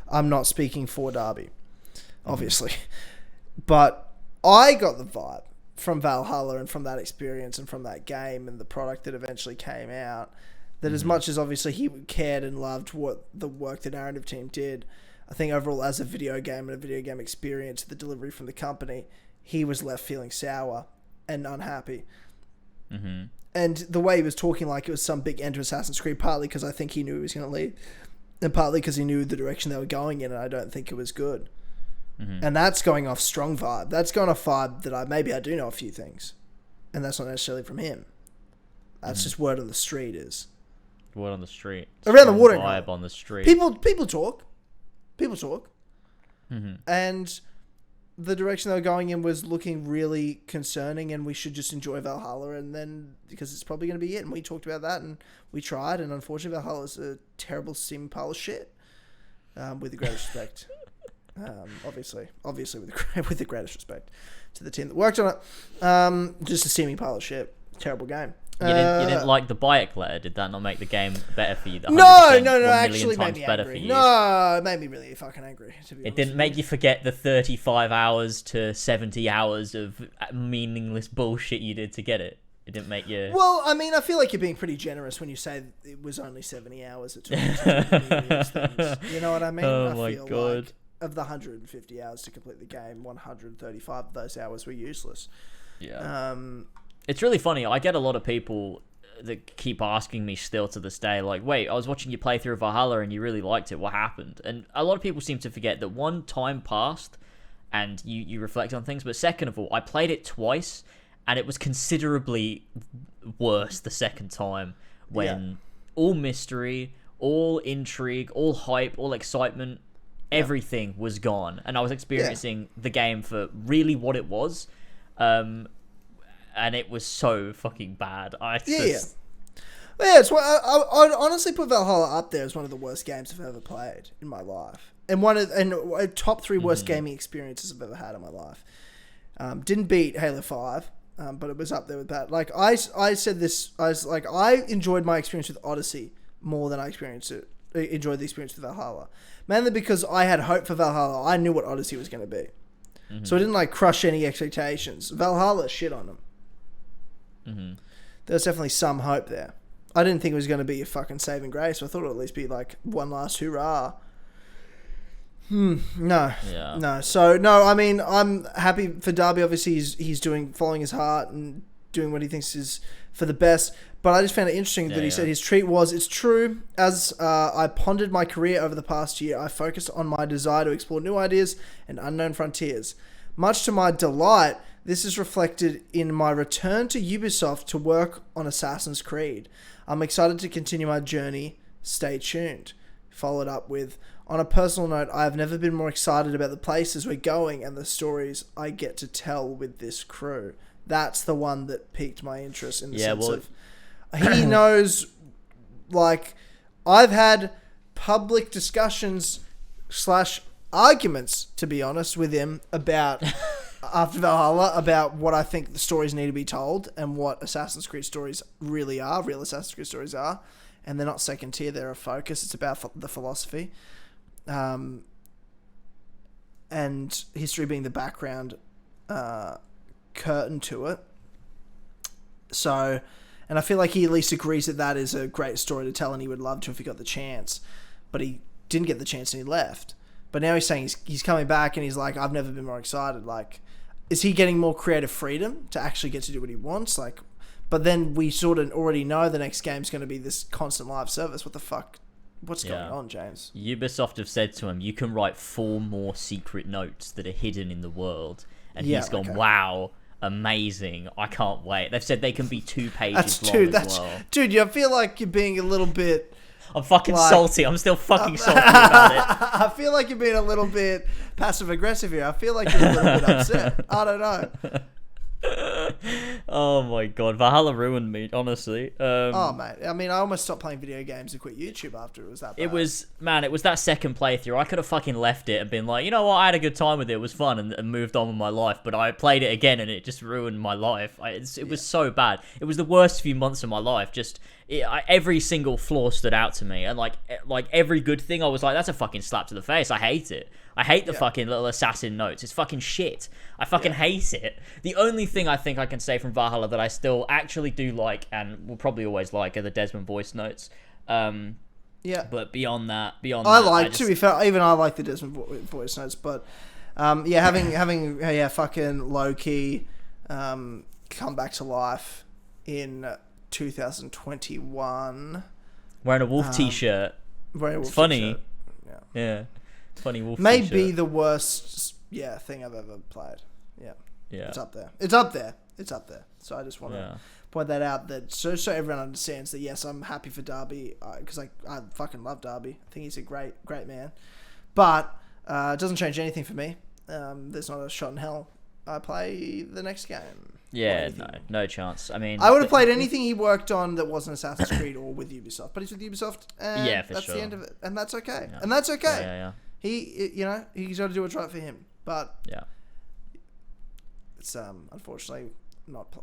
I'm not speaking for Darby, obviously. But I got the vibe from Valhalla and from that experience and from that game and the product that eventually came out, that as much as obviously he cared and loved what the work the narrative team did, I think overall as a video game and a video game experience, the delivery from the company, he was left feeling sour and unhappy. Mm-hmm. And the way he was talking like it was some big end to Assassin's Creed, partly because I think he knew he was going to leave, and partly because he knew the direction they were going in, and I don't think it was good. Mm-hmm. And that's going off strong vibe. That's going off vibe that I do know a few things, and that's not necessarily from him. That's just word on the street is. Word on the street. Around the water. Vibe on the street. People talk. Mm-hmm. And the direction they were going in was looking really concerning, and we should just enjoy Valhalla, and then because it's probably going to be it. And we talked about that, and we tried, and unfortunately Valhalla is a terrible steaming pile of shit. With the greatest respect. Obviously with the greatest respect to the team that worked on it. Just a steaming pile of shit. Terrible game. You didn't like the Bayek letter? Did that not make the game better for you? No, actually made me angry. No, it made me really fucking angry, to be honest. It didn't make you forget the 35 hours to 70 hours of meaningless bullshit you did to get it. It didn't make you... Well, I mean, I feel like you're being pretty generous when you say it was only 70 hours. It took things. You know what I mean? Oh my God. Like of the 150 hours to complete the game, 135 of those hours were useless. Yeah. It's really funny. I get a lot of people that keep asking me still to this day, like, wait, I was watching you play through Valhalla and you really liked it. What happened? And a lot of people seem to forget that one, time passed and you reflect on things. But second of all, I played it twice and it was considerably worse the second time when all mystery, all intrigue, all hype, all excitement, everything was gone. And I was experiencing the game for really what it was. And it was so fucking bad. It's I'd honestly put Valhalla up there as one of the worst games I've ever played in my life, and top 3 worst gaming experiences I've ever had in my life. Didn't beat Halo 5, but it was up there with that. Like I said this, I was like, I enjoyed my experience with Odyssey more than I enjoyed the experience with Valhalla, mainly because I had hope for Valhalla. I knew what Odyssey was going to be, so I didn't like crush any expectations. Valhalla shit on them. There's definitely some hope there. I didn't think it was going to be a fucking saving grace. I thought it would at least be like one last hurrah. No. Yeah. No. So, no, I mean, I'm happy for Darby. Obviously, he's following his heart and doing what he thinks is for the best. But I just found it interesting that he said his treat was, it's true, as I pondered my career over the past year, I focused on my desire to explore new ideas and unknown frontiers. Much to my delight, this is reflected in my return to Ubisoft to work on Assassin's Creed. I'm excited to continue my journey. Stay tuned. Followed up with, on a personal note, I have never been more excited about the places we're going and the stories I get to tell with this crew. That's the one that piqued my interest in the sense of... He knows, like, I've had public discussions / arguments, to be honest, with him about, after Valhalla, about what I think the stories need to be told and what Assassin's Creed stories really are, real Assassin's Creed stories are. And they're not second tier, they're a focus. It's about the philosophy. And history being the background curtain to it. So, and I feel like he at least agrees that is a great story to tell and he would love to if he got the chance. But he didn't get the chance and he left. But now he's saying he's coming back and he's like, I've never been more excited. Like, is he getting more creative freedom to actually get to do what he wants? Like, but then we sort of already know the next game's going to be this constant live service. What the fuck? What's going on, James? Ubisoft have said to him, you can write 4 more secret notes that are hidden in the world. And he's gone, wow, amazing. I can't wait. They've said they can be 2 pages long as well. Dude, I feel like you're being a little bit... I'm fucking salty. I'm still fucking salty about it. I feel like you're being a little bit passive-aggressive here. I feel like you're a little bit upset. I don't know. Oh my god, Valhalla ruined me, honestly. Oh mate, I mean, I almost stopped playing video games and quit YouTube after it was that bad. It was that second playthrough. I could have fucking left it and been like, you know what, I had a good time with it. It was fun and moved on with my life. But I played it again and it just ruined my life. It was so bad. It was the worst few months of my life. Every single flaw stood out to me, and like every good thing, I was like, that's a fucking slap to the face. I hate it. I hate the fucking little assassin notes. It's fucking shit. I fucking hate it. The only thing I think I can say from Valhalla that I still actually do like, and will probably always like, are the Desmond voice notes. But beyond that, to be fair, even I like the Desmond voice notes. But having fucking low key come back to life in 2021, wearing a wolf t-shirt. It's funny. T-shirt. Yeah. Funny wolf Maybe t-shirt. the worst thing I've ever played. Yeah. It's up there. So I just want to point that out, that so everyone understands that, yes, I'm happy for Darby, because I fucking love Darby. I think he's a great man, but it doesn't change anything for me. There's not a shot in hell I play the next game. Yeah, no chance. I mean, I would have played anything he worked on that wasn't Assassin's Creed or with Ubisoft, but he's with Ubisoft, and that's the end of it, and that's okay. Yeah. And that's okay. Yeah. He's got to do what's right for him, but it's unfortunately not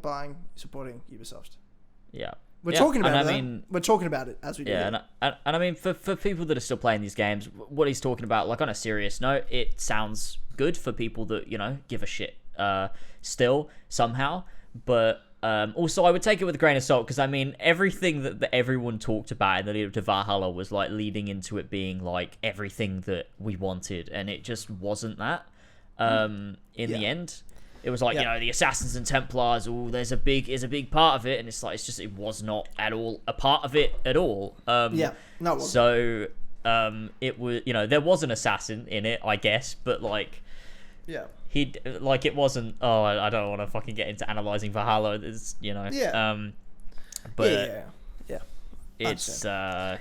buying, supporting Ubisoft. Yeah. We're talking about it. We're talking about it as we do. Yeah, and I mean, for people that are still playing these games, what he's talking about, like, on a serious note, it sounds good for people that, give a shit still, somehow. But also, I would take it with a grain of salt, because, I mean, everything that everyone talked about in the lead up to Valhalla was, like, leading into it being, like, everything that we wanted, and it just wasn't that in the end. It was like, the Assassins and Templars, there's a big part of it, and it's like, it was not at all a part of it at all. No, it wasn't. So, it was, there was an assassin in it, I guess, but, like, it wasn't, I don't want to fucking get into analysing Valhalla, it's, but it's, I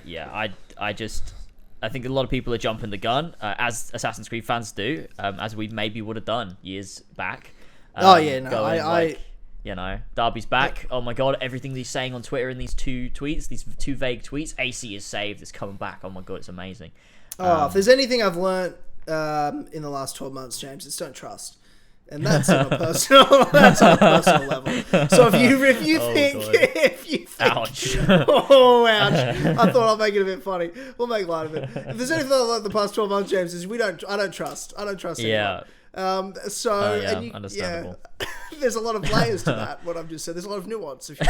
think a lot of people are jumping the gun, as Assassin's Creed fans do, as we maybe would have done years back. Darby's back. Oh my god, everything he's saying on Twitter in these 2 tweets, these 2 vague tweets, AC is saved, it's coming back. Oh my god, it's amazing. If there's anything I've learnt in the last 12 months, James, it's don't trust. And that's on a personal level. So if you think ouch. Oh, ouch. I thought I'll make it a bit funny. We'll make light of it. If there's anything I learned the past 12 months, James, is I don't trust anyone. Understandable. There's a lot of layers to that, what I've just said. There's a lot of nuance, if you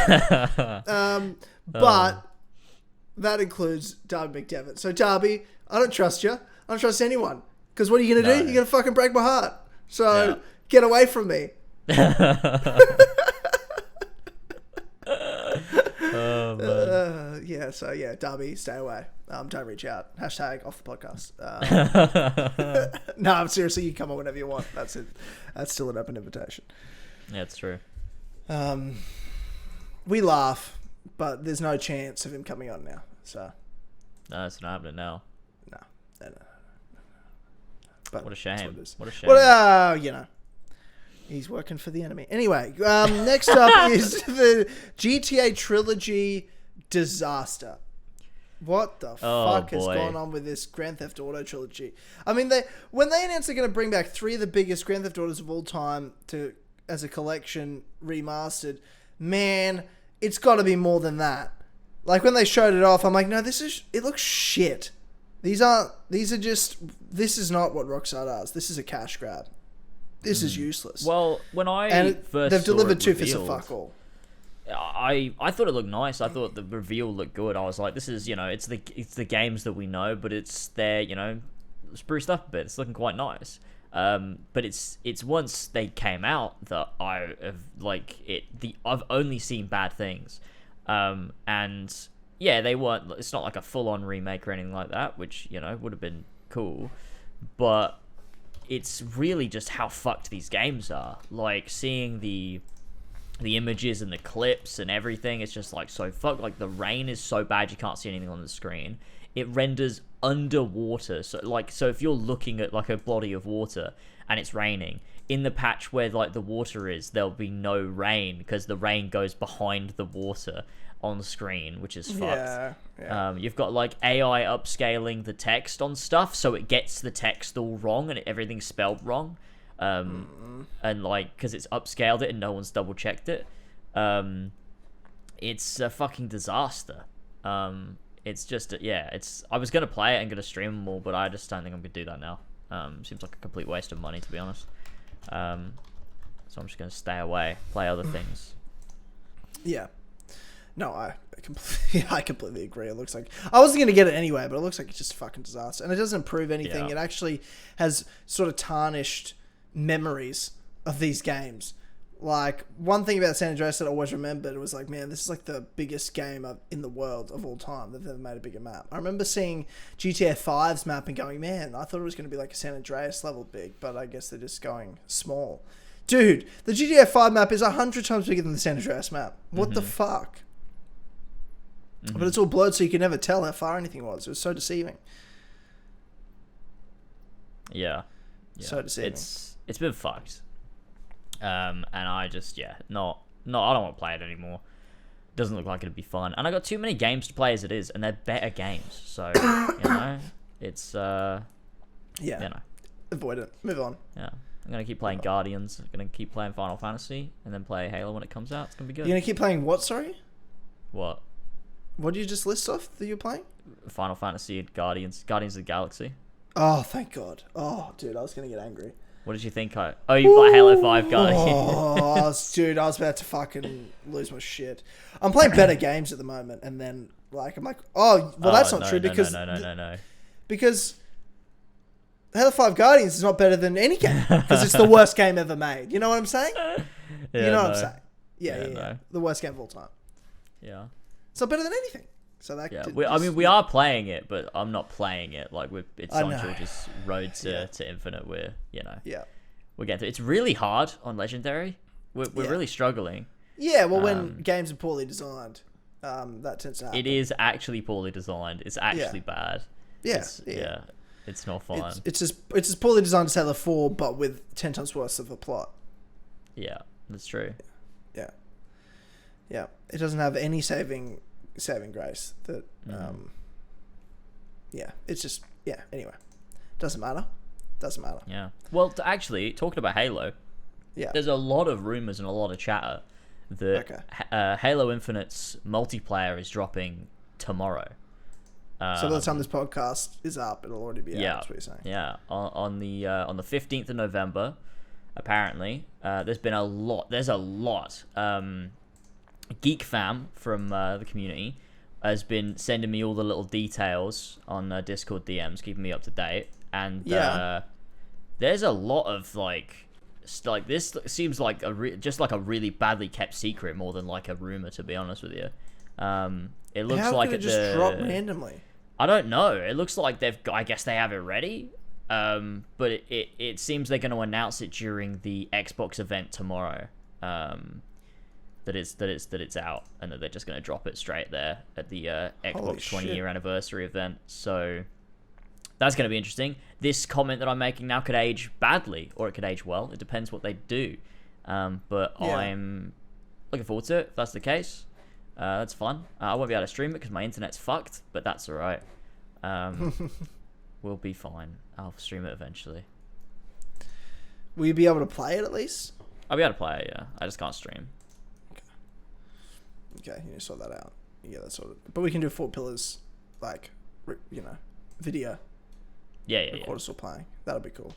but that includes Darby Mcdevitt. So, Darby, I don't trust you. I don't trust anyone. Because what are you going to do? You're going to fucking break my heart. So get away from me. Darby, stay away. Don't reach out. Hashtag off the podcast. No, seriously, you can come on whenever you want. That's it. That's still an open invitation. Yeah, it's true. We laugh, but there's no chance of him coming on now. So no, it's not happening now. No. But what a shame. What a shame. Well, he's working for the enemy. Anyway, next up is the GTA Trilogy disaster. What the fuck has gone on with this Grand Theft Auto trilogy? I mean, when they announced they're going to bring back 3 of the biggest Grand Theft Autos of all time as a collection remastered, man, it's got to be more than that. Like when they showed it off, I'm like, no, it looks shit. This is not what Rockstar does. This is a cash grab. This is useless. Well, when they've delivered 2 for fuck all. I thought it looked nice. I thought the reveal looked good. I was like, this is, it's the games that we know, but it's their, spruced up a bit. It's looking quite nice. But it's once they came out that I've only seen bad things. And yeah, they weren't, it's not like a full on remake or anything like that, which, would have been cool. But it's really just how fucked these games are. Like seeing the images and the clips and everything, it's just like so fucked. Like the rain is so bad you can't see anything on the screen. It renders underwater. So if you're looking at like a body of water and it's raining, in the patch where like the water is, there'll be no rain because the rain goes behind the water on the screen, which is fucked. Yeah. You've got like AI upscaling the text on stuff, so it gets the text all wrong and everything's spelled wrong. And like, because it's upscaled it and no one's double checked it. It's a fucking disaster. It's just, I was going to play it and going to stream them all, but I just don't think I'm going to do that now. Seems like a complete waste of money, to be honest. So I'm just going to stay away, play other things. Yeah. No, I completely agree. It looks like I wasn't going to get it anyway, but it looks like it's just a fucking disaster. And it doesn't improve anything. Yeah. It actually has sort of tarnished memories of these games. Like, one thing about San Andreas that I always remembered, it was like, man, this is like the biggest game in the world of all time. They've never made a bigger map. I remember seeing GTA 5's map and going, man, I thought it was going to be like a San Andreas level big, but I guess they're just going small. Dude, the GTA 5 map is 100 times bigger than the San Andreas map. What the fuck? But it's all blurred, so you can never tell how far anything was. It was so deceiving. Yeah. So deceiving. It's been fucked. And I just, I don't want to play it anymore. Doesn't look like it'd be fun. And I got too many games to play as it is, and they're better games. So, it's, avoid it. Move on. Yeah. I'm going to keep playing Guardians. I'm going to keep playing Final Fantasy, and then play Halo when it comes out. It's going to be good. You're going to keep playing what, sorry? What? What did you just list off that you're playing? Final Fantasy and Guardians of the Galaxy. Oh, thank God. Oh, dude, I was going to get angry. What did you think? You bought Halo 5 Guardians. Dude, I was about to fucking lose my shit. I'm playing better games at the moment, and then, like, I'm like, that's not true, because... No. Because Halo 5 Guardians is not better than any game, because it's the worst game ever made. You know what I'm saying? What I'm saying? Yeah. No. The worst game of all time. Yeah. It's not better than anything. So that. Yeah. We are playing it, but I'm not playing it. Like it's on George's road to Infinite. We're we're getting through. It's really hard on Legendary. We're really struggling. Yeah. Well, when games are poorly designed, that tends to happen. It is actually poorly designed. It's actually bad. Yeah. It's not fun. It's as poorly designed as Halo 4, but with 10 times worse of a plot. Yeah, that's true. Yeah. It doesn't have any saving grace. That it's just anyway. Doesn't matter. Yeah. Well, actually, talking about Halo, there's a lot of rumors and a lot of chatter that Halo Infinite's multiplayer is dropping tomorrow. So by the time this podcast is up, it'll already be out. That's what you're saying. Yeah. On the 15th of November, apparently, there's a lot. Geek Fam from the community has been sending me all the little details on Discord DMs, keeping me up to date. And there's a lot of like this seems like just like a really badly kept secret more than like a rumor, to be honest with you. It looks like it just dropped randomly. I don't know. It looks like I guess they have it ready. But it seems they're going to announce it during the Xbox event tomorrow. That it's out, and that they're just going to drop it straight there at the Xbox 20-year anniversary event. So that's going to be interesting. This comment that I'm making now could age badly, or it could age well. It depends what they do. But I'm looking forward to it. If that's the case, that's fun. I won't be able to stream it because my internet's fucked, but that's all right. We'll be fine. I'll stream it eventually. Will you be able to play it at least? I'll be able to play it, yeah. I just can't stream. Okay, you need to sort that out. Yeah, that's sort of. But we can do 4 pillars, like, video. Yeah. Record us all playing. That'll be cool.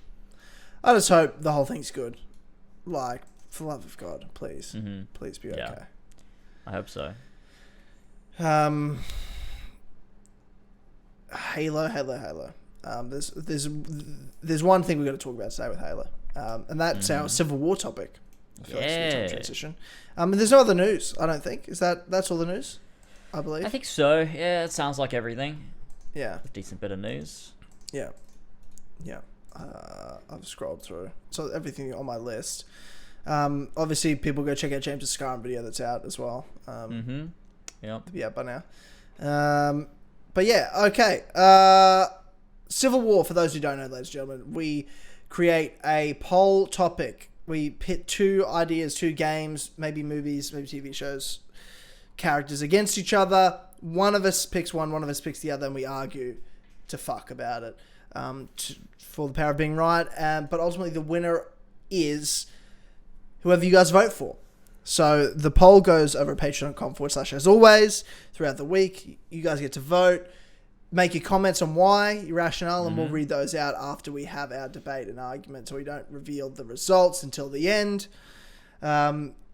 I just hope the whole thing's good. Like, for the love of God, please. Mm-hmm. Please be okay. Yeah. I hope so. Halo. There's one thing we've got to talk about today with Halo. And that's our Civil War topic. Transition. And there's no other news, I don't think. That's all the news? I believe. I think so. Yeah, it sounds like everything. Yeah. A decent bit of news. Yeah. I've scrolled through. So everything on my list. Obviously, people go check out James' Skyrim video that's out as well. Yeah. It'll be out by now. But yeah, okay. Civil War, for those who don't know, ladies and gentlemen, we create a poll topic. We pit 2 ideas, 2 games, maybe movies, maybe TV shows, characters against each other. One of us picks one of us picks the other, and we argue to fuck about it for the power of being right. But ultimately, the winner is whoever you guys vote for. So the poll goes over at patreon.com/, as always, throughout the week. You guys get to vote. Make your comments on why, your rationale, and we'll read those out after we have our debate and argument, so we don't reveal the results until the end.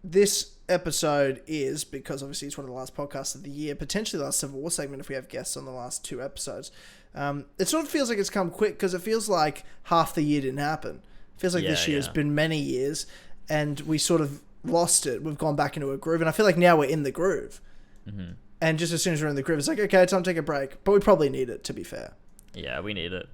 This episode is, because obviously it's one of the last podcasts of the year, potentially the last Civil War segment if we have guests on the last 2 episodes. It sort of feels like it's come quick, because it feels like half the year didn't happen. It feels like this year has been many years, and we sort of lost it. We've gone back into a groove, and I feel like now we're in the groove. Mm-hmm. And just as soon as we're in the groove, it's like, okay, time to take a break. But we probably need it, to be fair. Yeah, we need it.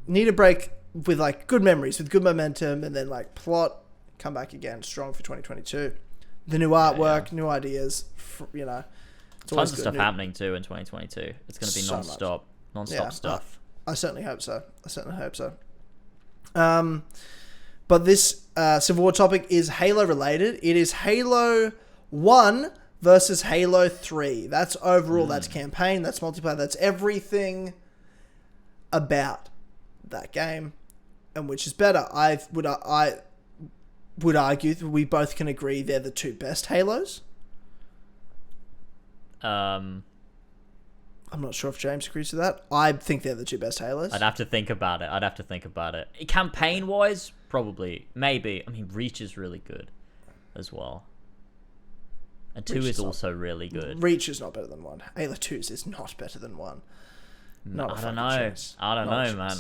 Need a break with, like, good memories, with good momentum, and then, like, plot, come back again, strong for 2022. The new artwork, new ideas, It's tons of stuff happening, too, in 2022. It's going to be non-stop stuff. I certainly hope so. But this Civil War topic is Halo-related. It is Halo 1... versus Halo 3. That's overall, that's campaign, that's multiplayer, that's everything about that game, and which is better. I would argue that we both can agree they're the 2 best Halos. I'm not sure if James agrees with that. I think they're the 2 best Halos. I'd have to think about it. Campaign-wise, probably. Maybe. I mean, Reach is really good as well. And 2 is also really good. Reach is not better than 1. Halo 2's is not better than 1. I don't know, man.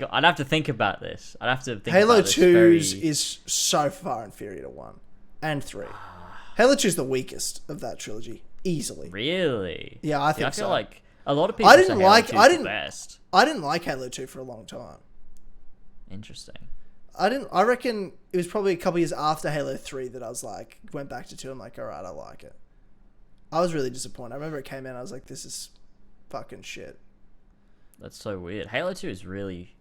I'd have to think about this. Halo 2's is so far inferior to 1 and 3. Halo 2's the weakest of that trilogy, easily. Really? Yeah, I think I feel so. like a lot of people say Halo 2's the best. I didn't like Halo 2 for a long time. Interesting. I reckon it was probably a couple years after Halo 3 that I was like, went back to 2. I'm like, alright, I like it. I was really disappointed. I remember it came out and I was like, this is fucking shit. That's so weird. Halo 2 is really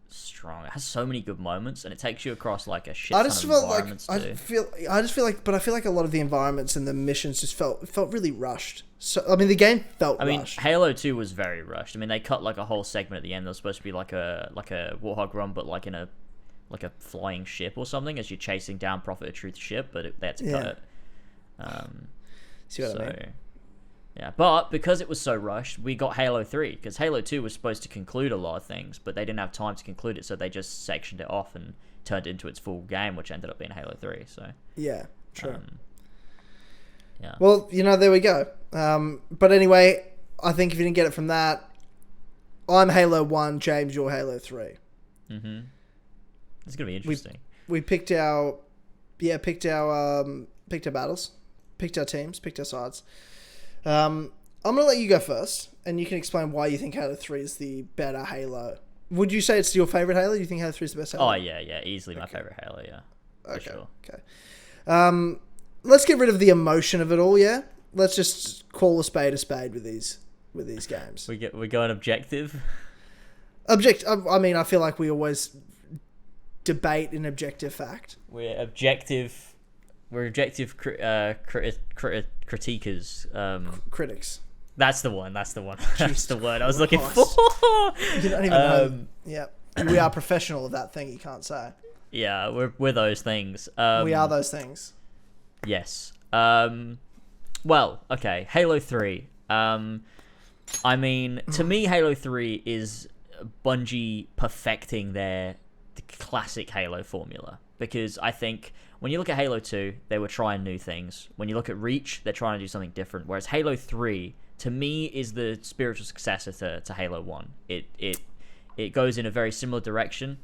strong. It has so many good moments, and it takes you across like a shit ton of environments too. I just feel like a lot of the environments and the missions just felt really rushed. So I mean, the game felt rushed. Halo 2 was very rushed. I mean, they cut like a whole segment at the end. There was supposed to be like a Warthog run, but like in a flying ship or something as you're chasing down Prophet of Truth's ship, but they had to cut it. See what I mean? Yeah, but because it was so rushed, we got Halo 3, because Halo 2 was supposed to conclude a lot of things, but they didn't have time to conclude it, so they just sectioned it off and turned it into its full game, which ended up being Halo 3. So yeah, true. Yeah. Well, there we go. But anyway, I think if you didn't get it from that, I'm Halo 1, James, you're Halo 3. Mm-hmm. It's going to be interesting. We picked our battles, picked our teams, picked our sides. I'm going to let you go first, and you can explain why you think Halo 3 is the better Halo. Would you say it's your favorite Halo? Do you think Halo 3 is the best Halo? Oh, yeah. Easily my favorite Halo, yeah. For sure. Okay. Let's get rid of the emotion of it all, yeah? Let's just call a spade with these games. We go an objective? I mean, I feel like we always debate an objective fact. We're objective critiquers. Critics. That's the one. That's the word I was looking for. You don't even know. Yeah. We are professional of that thing, you can't say. Yeah, we're those things. We are those things. Yes. Well, okay. Halo 3. I mean, to me, Halo 3 is Bungie perfecting the classic Halo formula. Because I think when you look at Halo 2, they were trying new things. When you look at Reach, they're trying to do something different. Whereas Halo 3, to me, is the spiritual successor to Halo 1. It goes in a very similar direction.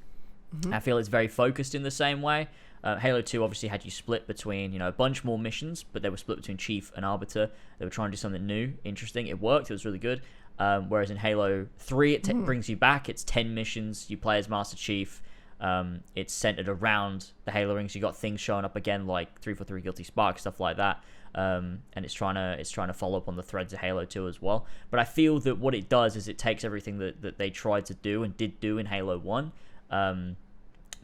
Mm-hmm. I feel it's very focused in the same way. Halo 2 obviously had you split between, a bunch more missions, but they were split between Chief and Arbiter. They were trying to do something new, interesting. It worked. It was really good. Whereas in Halo 3, it brings you back. It's 10 missions. You play as Master Chief. It's centered around the Halo rings. You got things showing up again, like 343 Guilty Spark, stuff like that. And it's trying to follow up on the threads of Halo 2 as well. But I feel that what it does is it takes everything that they tried to do and did do in Halo 1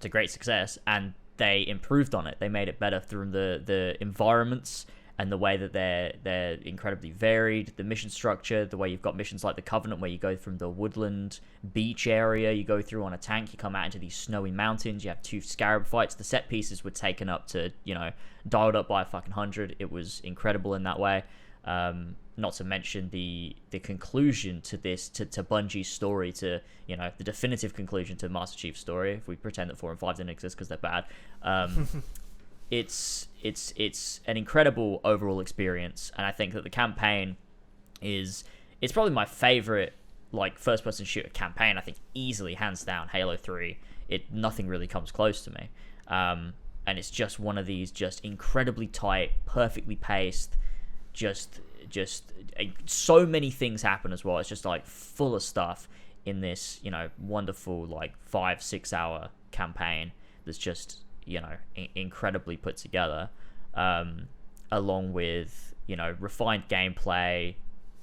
to great success, and they improved on it. They made it better through the environments and the way that they're incredibly varied, the mission structure, the way you've got missions like the Covenant where you go from the woodland beach area, you go through on a tank, you come out into these snowy mountains, you have 2 Scarab fights. The set pieces were taken up to, dialed up by a fucking 100. It was incredible in that way. Not to mention the conclusion to this, to Bungie's story, to, the definitive conclusion to Master Chief's story, if we pretend that 4 and 5 didn't exist because they're bad. It's an incredible overall experience, and I think that the campaign it's probably my favorite first-person shooter campaign. I think easily, hands down, Halo 3. Nothing really comes close to me, and it's just one of these just incredibly tight, perfectly paced, just so many things happen as well. It's just full of stuff in this wonderful 5-6 hour campaign that's just incredibly put together, along with refined gameplay.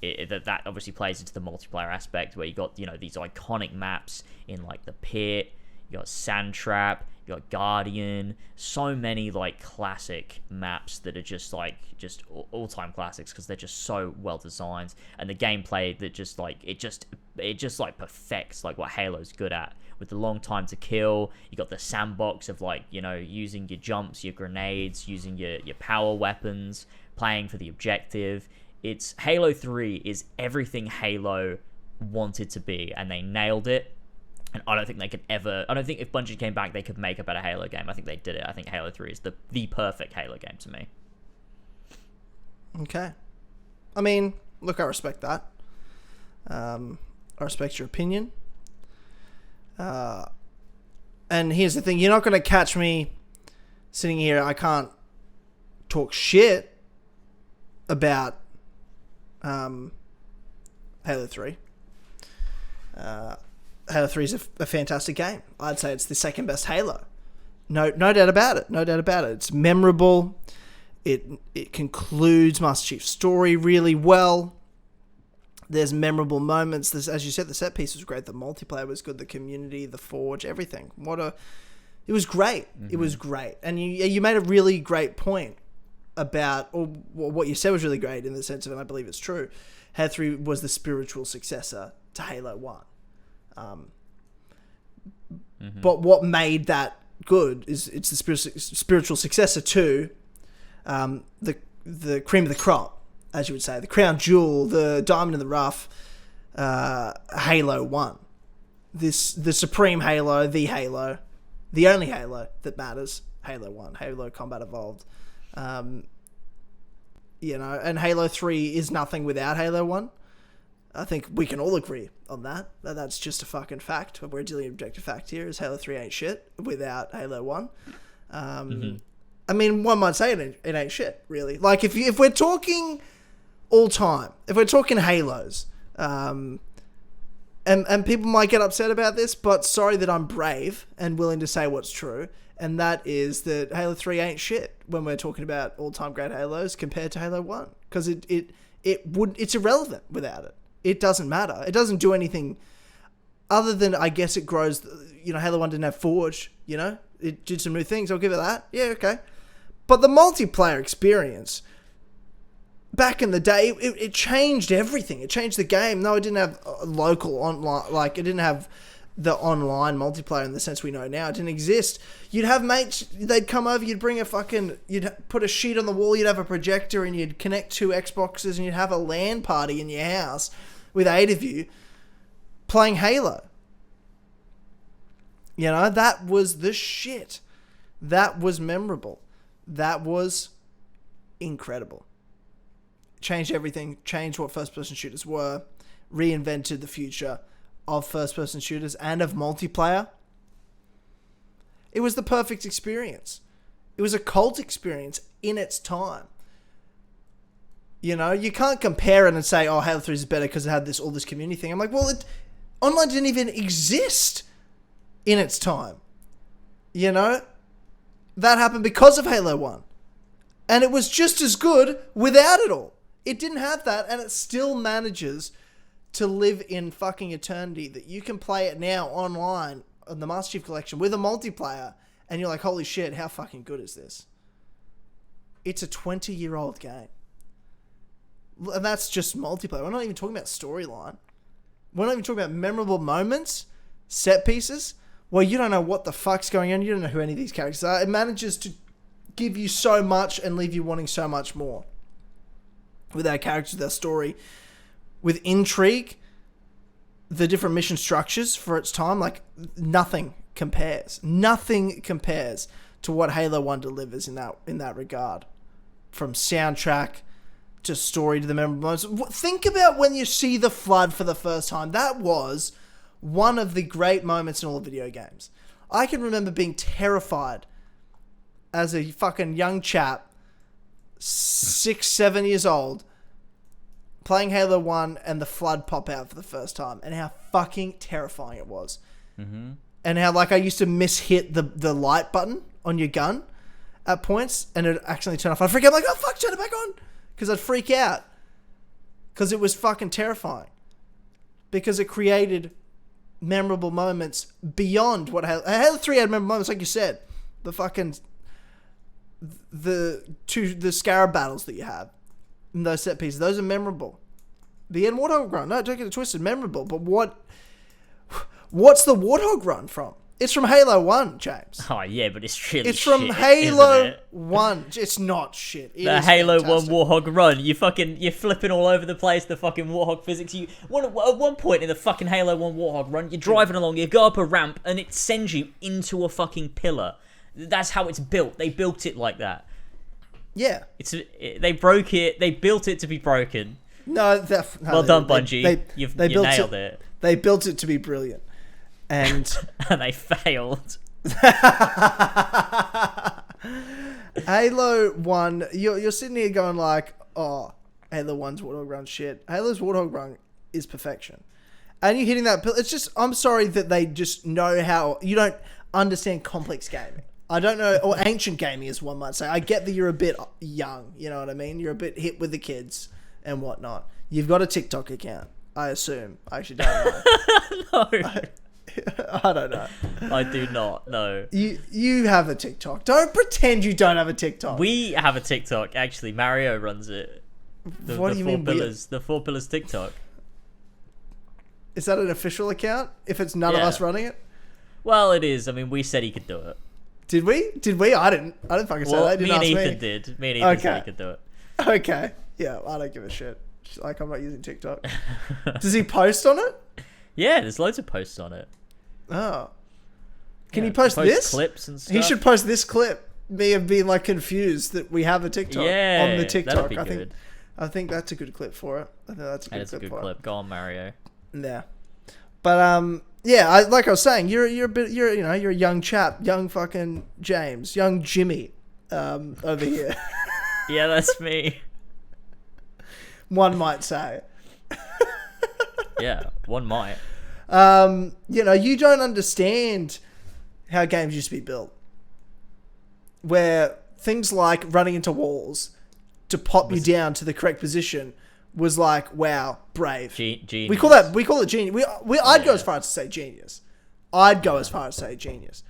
That obviously plays into the multiplayer aspect, where you got these iconic maps in the pit, you got Sand Trap, you got Guardian, so many classic maps that are just all-time classics because they're just so well designed, and the gameplay that it perfects what Halo's good at, with the long time to kill. You got the sandbox of using your jumps, your grenades, using your power weapons, playing for the objective. Halo 3 is everything Halo wanted to be, and they nailed it. And I don't think if Bungie came back, they could make a better Halo game. I think they did it. I think Halo 3 is the perfect Halo game to me. Okay. I mean, look, I respect that. I respect your opinion. And here's the thing. You're not going to catch me sitting here. I can't talk shit about Halo 3. Halo 3 is a fantastic game. I'd say it's the second best Halo. No doubt about it. No doubt about it. It's memorable. It concludes Master Chief's story really well. There's memorable moments. As you said, the set piece was great. The multiplayer was good. The community, the Forge, everything. It was great. Mm-hmm. It was great. And you made a really great point about, or what you said was really great in the sense of, and I believe it's true, Halo 3 was the spiritual successor to Halo 1. But what made that good is it's the spiritual successor to the cream of the crop, as you would say, the crown jewel, the diamond in the rough, Halo 1. The supreme Halo, the only Halo that matters, Halo 1, Halo Combat Evolved. You know, and Halo 3 is nothing without Halo 1. I think we can all agree on that. That's just a fucking fact. We're dealing with objective fact here, is Halo 3 ain't shit without Halo 1. I mean, one might say it ain't shit, really. Like, if we're talking all time, if we're talking Halos, and people might get upset about this, but sorry that I'm brave and willing to say what's true, and that is that Halo 3 ain't shit when we're talking about all-time great Halos compared to Halo 1, because it's irrelevant without it. It doesn't matter. It doesn't do anything other than, I guess, it grows. You know, Halo 1 didn't have Forge, you know? It did some new things. I'll give it that. Yeah, okay. But the multiplayer experience, back in the day, it changed everything. It changed the game. No, it didn't have local online, like, it didn't have the online multiplayer in the sense we know now. It didn't exist. You'd have mates, they'd come over, you'd put a sheet on the wall, you'd have a projector, and you'd connect 2 Xboxes, and you'd have a LAN party in your house with 8 of you playing Halo. You know, that was the shit. That was memorable. That was incredible. Changed everything, changed what first-person shooters were, reinvented the future of first-person shooters and of multiplayer. It was the perfect experience. It was a cult experience in its time. You know, you can't compare it and say, oh, Halo 3 is better because it had all this community thing. I'm like, well, online didn't even exist in its time. You know? That happened because of Halo 1. And it was just as good without it all. It didn't have that, and it still manages to live in fucking eternity, that you can play it now online on the Master Chief Collection with a multiplayer, and you're like, holy shit, how fucking good is this? It's a 20-year-old game. And that's just multiplayer. We're not even talking about storyline. We're not even talking about memorable moments, set pieces, where you don't know what the fuck's going on. You don't know who any of these characters are. It manages to give you so much and leave you wanting so much more. With our characters, with our story, with intrigue, the different mission structures for its time, like, nothing compares. Nothing compares to what Halo 1 delivers in that regard. From soundtrack to story to the memorable moments. Think about when you see the Flood for the first time. That was one of the great moments in all video games. I can remember being terrified as a fucking young chap, 6, 7 years old, playing Halo 1 and the Flood pop out for the first time, and how fucking terrifying it was. Mm-hmm. And how, like, I used to mishit the light button on your gun at points, and it accidentally turned off. I'd freak out, like, oh fuck, turn it back on! Because I'd freak out. Because it was fucking terrifying. Because it created memorable moments beyond what Halo 3 had memorable moments, like you said. The fucking... The Scarab battles that you have. And those set pieces. Those are memorable. The end Warthog run. No, don't get it twisted. Memorable. But what's the Warthog run from? It's from Halo 1, James. Oh, yeah, but it's really It's from shit, Halo 1. It's not shit. The Halo fantastic. 1 Warthog run. You're flipping all over the place, the fucking Warthog physics. At one point in the fucking Halo 1 Warthog run, you're driving along, you go up a ramp, and it sends you into a fucking pillar. That's how it's built. They built it like that. Yeah. They broke it. They built it to be broken. No, well done, Bungie. You nailed it. They built it to be brilliant. And and they failed. Halo 1, you're sitting here going like, oh, Halo 1's Warthog Run shit. Halo's Warthog Run is perfection. And you're hitting that pill. It's just, I'm sorry that they just know how, you don't understand complex gaming. I don't know, or ancient gaming as one might say. I get that you're a bit young, you know what I mean? You're a bit hit with the kids and whatnot. You've got a TikTok account, I assume. I actually don't know. No. I don't know. I do not, no. You have a TikTok. Don't pretend you don't have a TikTok. We have a TikTok, actually. Mario runs it. What do you mean? The 4 Pillars TikTok. Is that an official account? If it's none of us running it? Well, it is. I mean, we said he could do it. Did we? I didn't fucking say that. Me and Ethan did. Me and Ethan said he could do it. Okay. Yeah, I don't give a shit. Like, I'm not using TikTok. Does he post on it? Yeah, there's loads of posts on it. Oh. Can he post this? Clips and stuff. He should post this clip. me of being like confused that we have a TikTok on the TikTok. I think that's a good clip for it. I think that's a good clip. It's a good clip. Go on, Mario. Yeah, but yeah, like I was saying, you're a young chap, young fucking James, young Jimmy, over here. Yeah, that's me. One might say. Yeah, one might. You don't understand how games used to be built, where things like running into walls to pop you down to the correct position was like, wow, brave. Genius. We call it genius. I'd go as far as to say genius.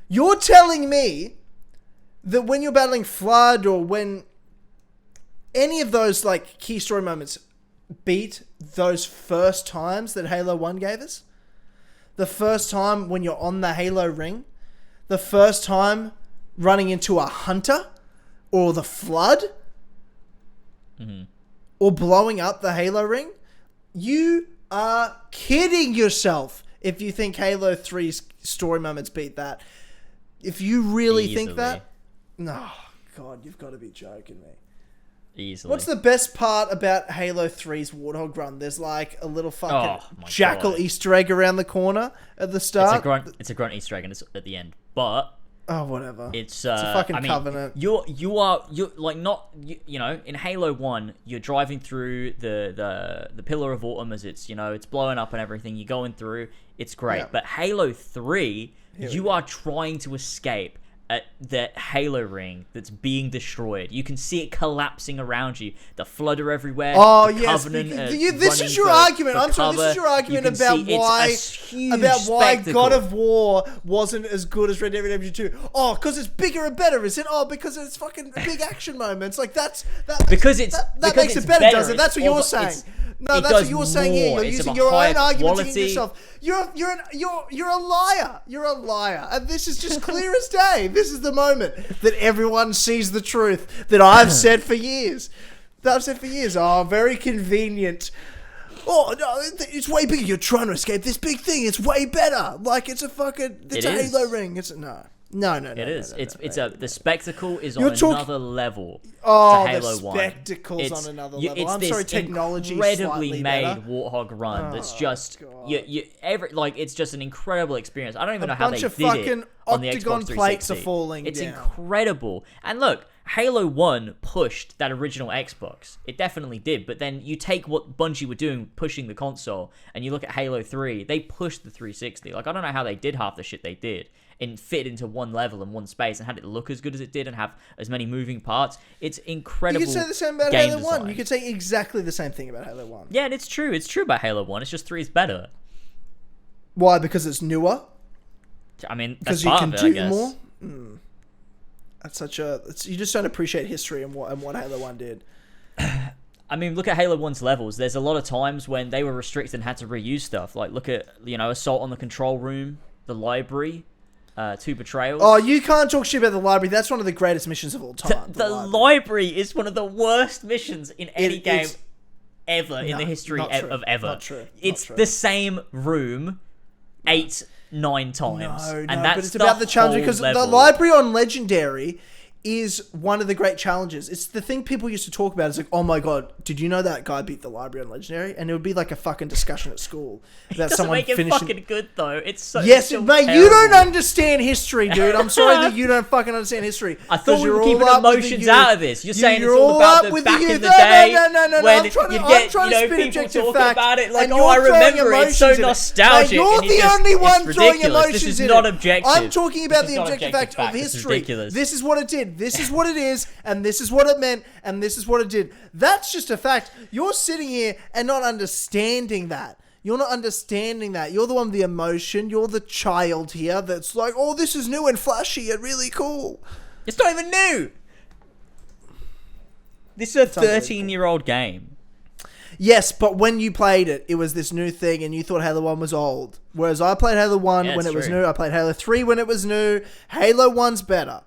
You're telling me that when you're battling Flood or when any of those like key story moments beat those first times that Halo 1 gave us, the first time when you're on the Halo ring, the first time running into a hunter or the Flood, or blowing up the Halo ring, you are kidding yourself if you think Halo 3's story moments beat that. If you really think that, no, God, you've got to be joking me. Easily. What's the best part about Halo 3's Warthog run? There's like a little fucking jackal Easter egg around the corner at the start. It's a grunt Easter egg and it's at the end. But whatever. It's a fucking Covenant. You're like not in Halo 1 you're driving through the Pillar of Autumn as it's it's blowing up and everything. You're going through. It's great. Yeah. But Halo 3 you are trying to escape at the Halo ring that's being destroyed. You can see it collapsing around you. The Flood are everywhere. Oh, yes. This is your argument. I'm sorry. This is your argument about why God of War wasn't as good as Red Dead Redemption 2. Oh, because it's bigger and better, is it? Oh, because it's fucking big action moments. Like, that makes it better, does it? That's what you're saying. No, that's what you're saying here. You're using your own arguments against yourself. You're a liar. You're a liar. And this is just clear as day. This is the moment that everyone sees the truth that I've said for years. Oh, very convenient. Oh, no, it's way bigger. You're trying to escape this big thing. It's way better. Like, it's a Halo ring. No. It is. The spectacle is on another level. To Halo 1. The spectacle's on another level. I'm sorry, technology incredibly made better. Warthog run. That's just it's just an incredible experience. I don't even know how they did it on the Xbox 360. Plates are falling It's down. Incredible. And look, Halo 1 pushed that original Xbox. It definitely did. But then you take what Bungie were doing, pushing the console, and you look at Halo 3, they pushed the 360. Like, I don't know how they did half the shit they did and fit into one level and one space and had it look as good as it did and have as many moving parts. It's incredible. You could say the same about Halo 1. You could say exactly the same thing about Halo 1. Yeah, and it's true. It's true about Halo 1. It's just 3 is better. Why? Because it's newer? I mean, that's part of it, I guess. More? That's you just don't appreciate history and what Halo 1 did. I mean, look at Halo 1's levels. There's a lot of times when they were restricted and had to reuse stuff. Like, look at, Assault on the Control Room, the library, 2 Betrayals. Oh, you can't talk shit about the library. That's one of the greatest missions of all time. The library is one of the worst missions in any game ever in the history of ever. Not true. It's the same room 8-9 times. No, but it's about the challenge because the library on Legendary is one of the great challenges. It's the thing people used to talk about. It's like, oh my God, did you know that guy beat the library on Legendary? And it would be like a fucking discussion at school. That someone make it fucking good though. It's so Yes, so mate, terrible. You don't understand history, dude. I'm sorry that you don't fucking understand history. I thought we were keeping emotions out of this. You're saying it's all about the back in the day. No. When I'm trying to spin people objective talking fact, about it like, oh, I remember it. It's so nostalgic. You're the only one throwing emotions in it. This is not objective. I'm talking about the objective fact of history. This is what it did. This is what it is. And this is what it meant, and this is what it did. That's just a fact. You're sitting here and not understanding that. You're not understanding that. You're the one with the emotion. You're the child here that's like, oh, this is new and flashy and really cool. It's not even new. This is a 13-year-old game. Yes, but when you played it, it was this new thing and you thought Halo 1 was old. Whereas I played Halo 1 when it was new. I played Halo 3 when it was new. Halo 1's better.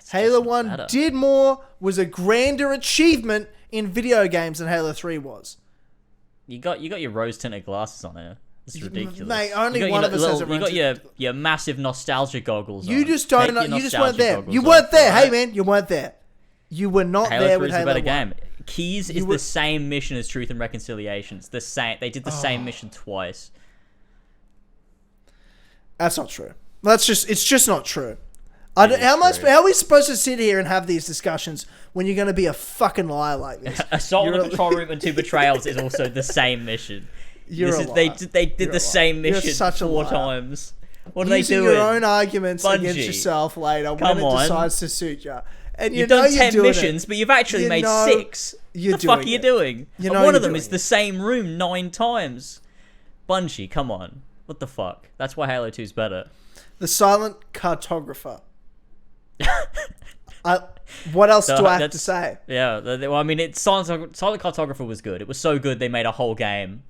Halo 1 did more, was a grander achievement in video games than Halo 3 was. You got your rose tinted glasses on here. It's ridiculous. Mate, only one of us has it. You got your massive nostalgia goggles. You on. just don't know. You just weren't there. You weren't there. Hey man, you weren't there. You were not there with Halo 1. Halo 3 is a better game. Keys is the same mission as Truth and Reconciliation. It's the same. They did the same mission twice. That's not true. It's just not true. How are we supposed to sit here and have these discussions when you're going to be a fucking liar like this? Assault on the Control Room and 2 Betrayals is also the same mission. They did the same mission 4 times. What are they doing? Using your own arguments against yourself later when it decides to suit you. And you've done 10 missions, but you've actually made 6. What the fuck are you doing? And one of them is the same room 9 times. Bungie, come on. What the fuck? That's why Halo 2 is better. The Silent Cartographer. What else do I have to say? Yeah, well, I mean, Silent Cartographer was good. It was so good they made a whole game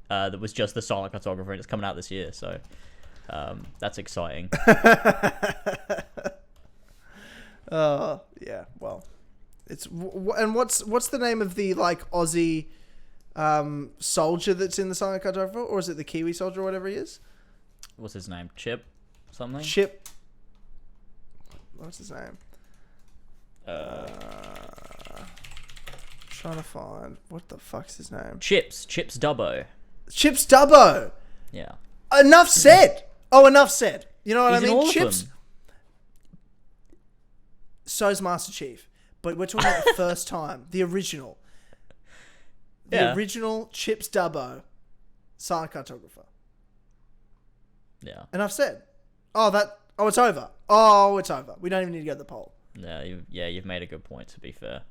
that was just the Silent Cartographer, and it's coming out this year, so that's exciting. Yeah, well, it's and what's the name of the like Aussie soldier that's in the Silent Cartographer, or is it the Kiwi soldier or whatever he is? What's his name? Chip something? Chip. What's his name? Trying to find what the fuck's his name? Chips Dubbo. Chips Dubbo. Yeah. Enough said. Enough said. You know what I mean? All Chips. So's Master Chief, but we're talking about the first time, the original. The original Chips Dubbo, Silent Cartographer. Yeah. Enough said. It's over. Oh, it's over. We don't even need to go to the poll. Yeah, you've made a good point, to be fair.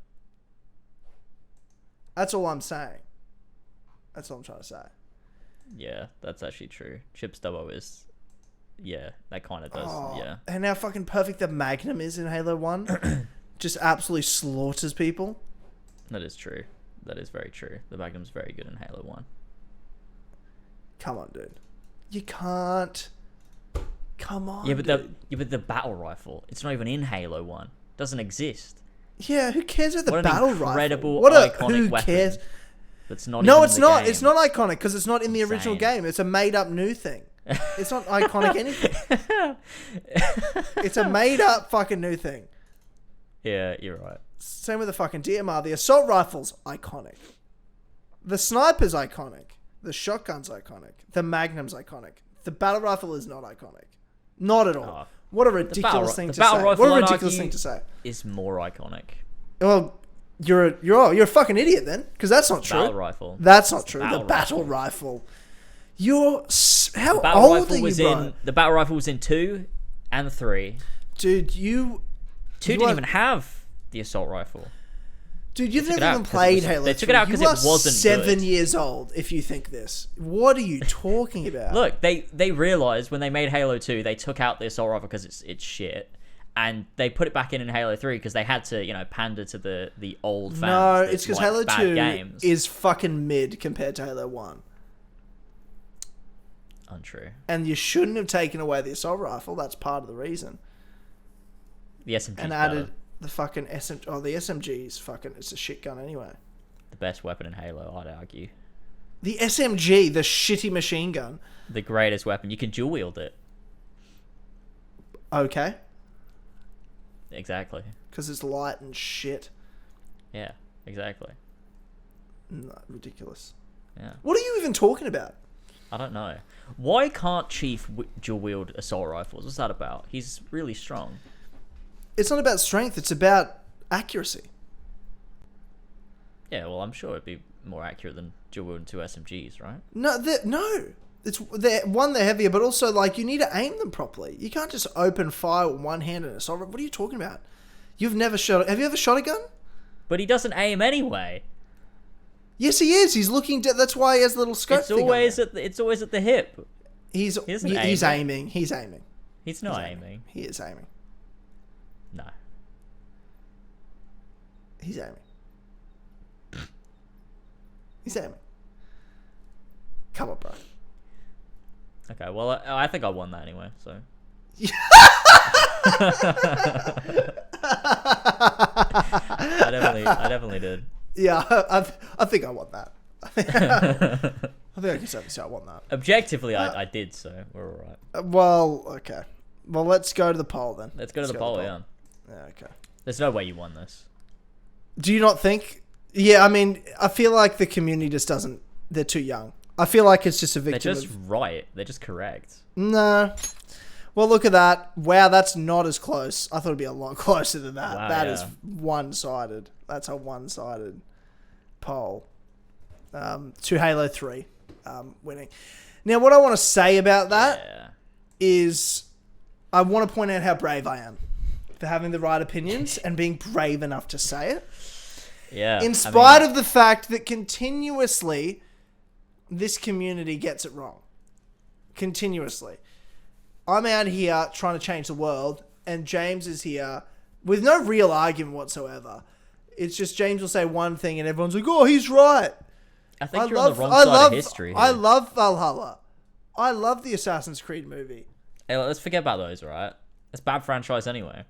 That's all I'm saying. That's all I'm trying to say. Yeah, that's actually true. Chips Dubbo is... Yeah, that kind of does, yeah. And how fucking perfect the Magnum is in Halo 1. Just absolutely slaughters people. That is true. That is very true. The Magnum's very good in Halo 1. Come on, dude. You can't... Come on, but the battle rifle, it's not even in Halo 1. It doesn't exist. Yeah, who cares about the battle rifle? Incredible, iconic weapon. Cares? That's not. No, it's not. Game. It's not iconic because it's not in the original game. It's a made-up new thing. It's not iconic anything. It's a made-up fucking new thing. Yeah, you're right. Same with the fucking DMR. The assault rifle's iconic. The sniper's iconic. The shotgun's iconic. The Magnum's iconic. The battle rifle is not iconic. Not at all. What a ridiculous thing to say. What a ridiculous thing to say. Is more iconic. Well, you're a fucking idiot then, because that's not true. Battle rifle. That's not true. The battle rifle. How old are you, bro? The battle rifle was in 2 and 3. Dude, 2 didn't even have the assault rifle. Dude, you've never even played Halo 3. They took it out because it wasn't 7 years old, if you think this. What are you talking about? Look, they realized when they made Halo 2, they took out the assault rifle because it's shit. And they put it back in Halo 3 because they had to, pander to the old fans. No, it's because Halo 2 is fucking mid compared to Halo 1. Untrue. And you shouldn't have taken away the assault rifle. That's part of the reason. The SMG and added the fucking SMG. Oh, the SMG is fucking... It's a shit gun anyway. The best weapon in Halo, I'd argue. The SMG, the shitty machine gun. The greatest weapon. You can dual wield it. Okay. Exactly. Because it's light and shit. Yeah, exactly. No, ridiculous. Yeah. What are you even talking about? I don't know. Why can't Chief dual wield assault rifles? What's that about? He's really strong. It's not about strength. It's about accuracy. Yeah, well, I'm sure it'd be more accurate than dual wielding 2 SMGs, right? No. They're heavier, but also you need to aim them properly. You can't just open fire with one hand and assault rifle. What are you talking about? You've never shot. Have you ever shot a gun? But he doesn't aim anyway. Yes, he is. He's looking. That's why he has a little scope. It's always at the hip. He's aiming. He's aiming. He's not aiming. He is aiming. No. He's aiming. He's aiming. Come on, bro. Okay, well, I think I won that anyway, so. I definitely did. Yeah, I think I won that. I think I can safely say I want that. Objectively, I did, so we're all right. Well, okay. Well, let's go to the poll then. Let's go to the poll, yeah. Yeah, okay. There's no way you won this. Do you not think? Yeah, I mean, I feel like the community just doesn't... They're too young. I feel like it's just a victim They're just right. They're just correct. No. Well, look at that. Wow, that's not as close. I thought it'd be a lot closer than that. That is one-sided. That's a one-sided poll. To Halo 3 winning. Now, what I want to say about that is I want to point out how brave I am for having the right opinions and being brave enough to say it. Yeah. In spite of the fact that continuously this community gets it wrong. Continuously. I'm out here trying to change the world, and James is here with no real argument whatsoever. It's just James will say one thing, and everyone's like, "Oh, he's right." I think you're on the wrong side of history here. I love Valhalla. I love the Assassin's Creed movie. Hey, let's forget about those, right? It's a bad franchise anyway.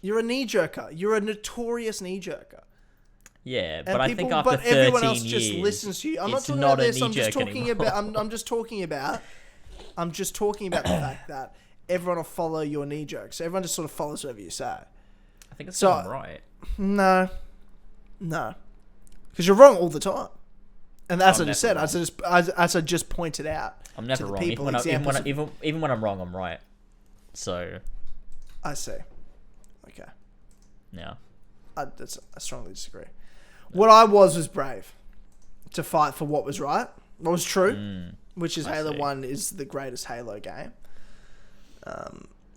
You're a knee-jerker. You're a notorious knee-jerker. Yeah, but I think after 13 years, everyone else just listens to you. I'm not talking about this. I'm just talking about. I'm just talking about. I'm just talking about the fact that everyone will follow your knee jerks. Everyone just sort of follows whatever you say. I think it's right. No, because you're wrong all the time, and as I just said, as I just pointed out, I'm never wrong. Even when I'm wrong, I'm right. So, I see. Okay. Yeah. I strongly disagree. What I was brave to fight for what was right, what was true, which is Halo 1 is the greatest Halo game.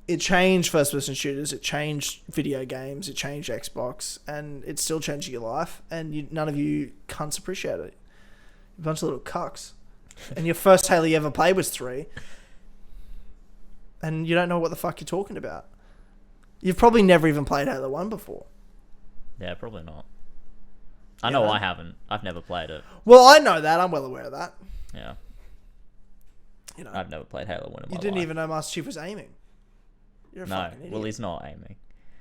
It changed first-person shooters, it changed video games, it changed Xbox, and it's still changing your life, and none of you cunts appreciate it. A bunch of little cucks. And your first Halo you ever played was 3, and you don't know what the fuck you're talking about. You've probably never even played Halo 1 before. Yeah, probably not. I know I haven't. I've never played it. Well, I know that. I'm well aware of that. Yeah. I've never played Halo 1 in my life. You didn't even know Master Chief was aiming. You're a fucking idiot. Well, he's not aiming.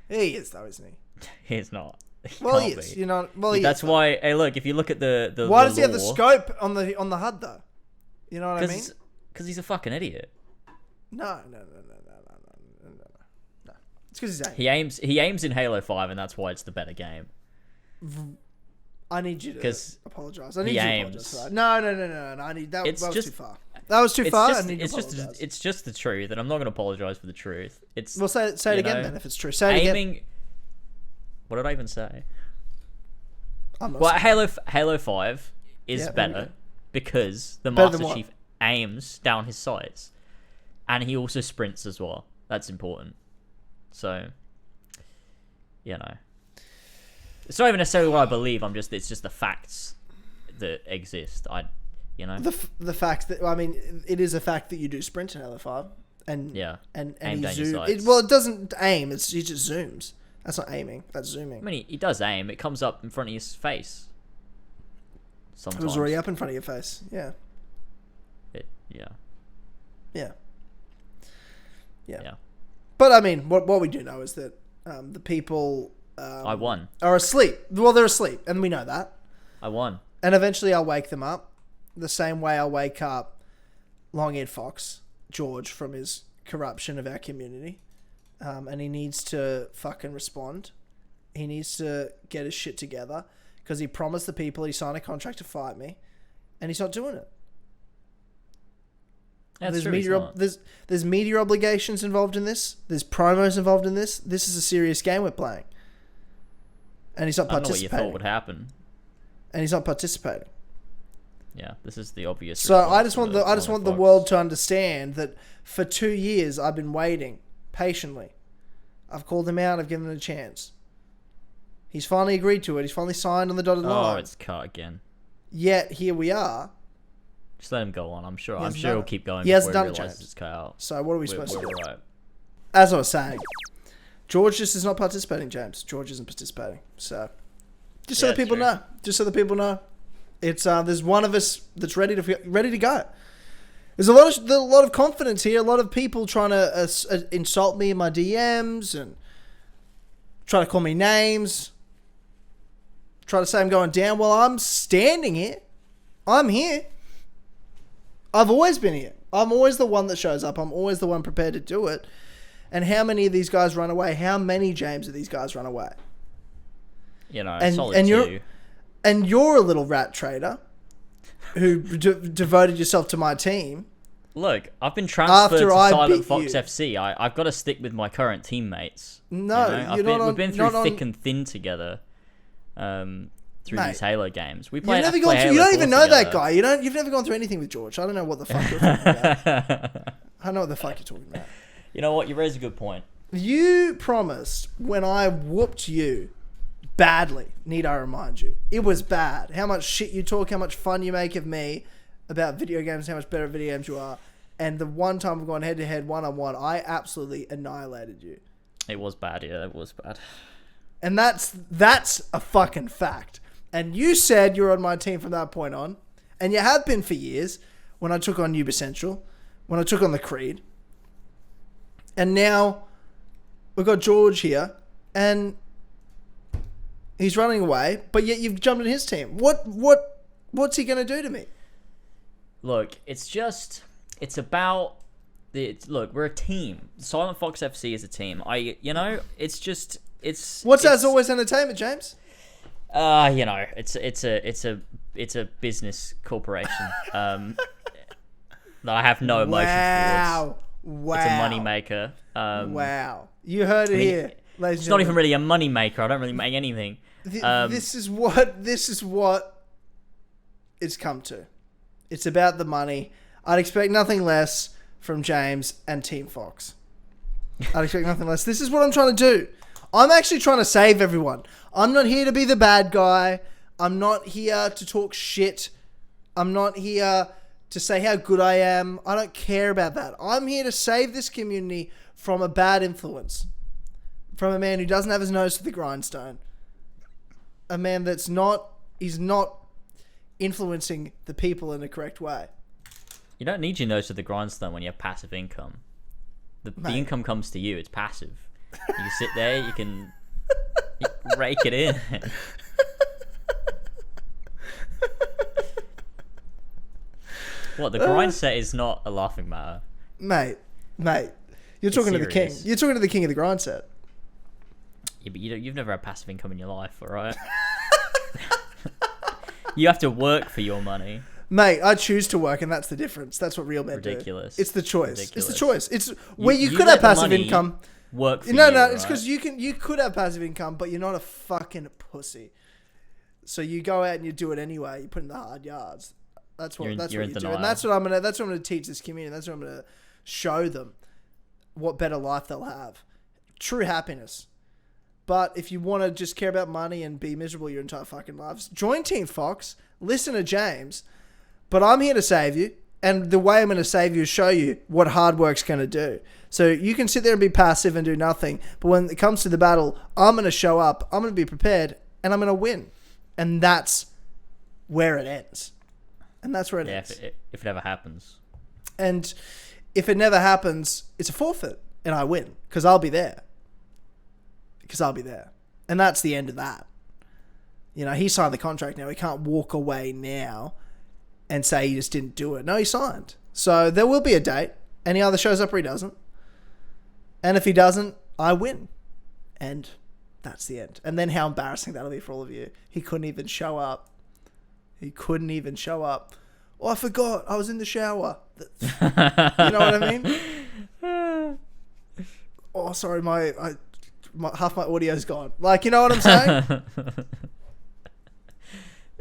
He is, though, isn't he? He's not. He is. Be. That's why. Hey, look. If you look at the why does he have the scope on the HUD though? You know what I mean? Because he's a fucking idiot. No. It's because he's aiming. He aims in Halo 5, and that's why it's the better game. I need you to apologize. I need you to apologize for that. No. I need that. That was too far. That was too far. It's just the truth, and I'm not going to apologize for the truth. Well, say it again then if it's true. Say it again. What did I even say? Well, Halo 5 is better because the Master Chief aims down his sights, and he also sprints as well. That's important. So, it's not even necessarily what I believe. It's just the facts that exist. The fact that it is a fact that you do sprint in Halo 5, and and he zooms. It doesn't aim. He just zooms. That's not aiming. That's zooming. I mean, he does aim. It comes up in front of his face. Sometimes. It was already up in front of your face. Yeah. Yeah. But I mean, what we do know is that the people I won. Are asleep. Well, they're asleep, and we know that. I won. And eventually I'll wake them up the same way I'll wake up Long-Eared Fox, George, from his corruption of our community. And he needs to fucking respond. He needs to get his shit together because he promised the people he signed a contract to fight me, and he's not doing it. That's there's media obligations involved in this. There's promos involved in this. This is a serious game we're playing. And he's not participating. I don't know what you thought would happen. And he's not participating. Yeah, this is the obvious. So I just want the world to understand that for 2 years I've been waiting patiently. I've called him out. I've given him a chance. He's finally agreed to it. He's finally signed on the dotted line. Oh, it's cut again. Yet here we are. Just let him go on. I'm sure he'll keep going. He hasn't done it, James. It's cut out. So what are we supposed to do? Right. As I was saying, George just is not participating, James. George isn't participating. So just so the people know. Just so the people know. It's there's one of us that's ready to go. There's a lot of confidence here. A lot of people trying to insult me in my DMs and try to call me names. Try to say I'm going down. Well, I'm standing here. I'm here. I've always been here. I'm always the one that shows up. I'm always the one prepared to do it. And how many of these guys run away? How many, James, of these guys run away? You know, solid two. You're a little rat trader who devoted yourself to my team. Look, I've been transferred to Silent Fox FC. I've got to stick with my current teammates. No, we've been through thick and thin together through these Halo games. We play. You don't even know that guy. You've never gone through anything with George. I don't know what the fuck you're talking about. I don't know what the fuck you're talking about. You know what? You raise a good point. You promised when I whooped you badly, need I remind you. It was bad. How much shit you talk, how much fun you make of me about video games, how much better at video games you are. And the one time we've gone head-to-head, one-on-one, I absolutely annihilated you. It was bad, yeah. It was bad. And that's a fucking fact. And you said you were on my team from that point on. And you have been for years when I took on Ubisoft, when I took on the Creed. And now we've got George here. And he's running away. But yet you've jumped in his team. What's he going to do to me? Look, look, we're a team. Silent Fox FC is a team. What's as always entertainment, James? It's a business corporation. That I have no emotion towards. Wow. It's a money maker. Wow. You heard it here, ladies and gentlemen. It's not even really a money maker. I don't really make anything. This is what it's come to. It's about the money. I'd expect nothing less from James and Team Fox. I'd expect nothing less. This is what I'm trying to do. I'm actually trying to save everyone. I'm not here to be the bad guy. I'm not here to talk shit. I'm not here to say how good I am. I don't care about that. I'm here to save this community from a bad influence. From a man who doesn't have his nose to the grindstone. A man he's not influencing the people in the correct way. You don't need your nose to the grindstone when you have passive income. The income comes to you. It's passive. You can sit there. You can rake it in. What? The grind set is not a laughing matter, mate. You're talking to the king. You're talking to the king of the grind set. Yeah, but you've never had passive income in your life, all right? You have to work for your money. Mate, I choose to work, and that's the difference. That's what real men do. Ridiculous. It's the choice. It's the choice. It's where you could have passive income. Work for No, right? It's because you could have passive income, but you're not a fucking pussy. So you go out and you do it anyway. You put in the hard yards. That's what you do, and that's what I'm gonna teach this community. That's what I'm gonna show them what better life they'll have. True happiness. But if you want to just care about money and be miserable your entire fucking lives, join Team Fox. Listen to James. But I'm here to save you. And the way I'm going to save you is show you what hard work's going to do. So you can sit there and be passive and do nothing. But when it comes to the battle, I'm going to show up. I'm going to be prepared. And I'm going to win. And that's where it ends. And that's where it ends. If it ever happens. And if it never happens, it's a forfeit. And I win. Because I'll be there. And that's the end of that. You know, he signed the contract now. He can't walk away now and say he just didn't do it. No, he signed. So there will be a date. And he either shows up or he doesn't. And if he doesn't, I win. And that's the end. And then how embarrassing that'll be for all of you. He couldn't even show up. Oh, I forgot. I was in the shower. You know what I mean? Oh, sorry. Half my audio's gone. Like, you know what I'm saying?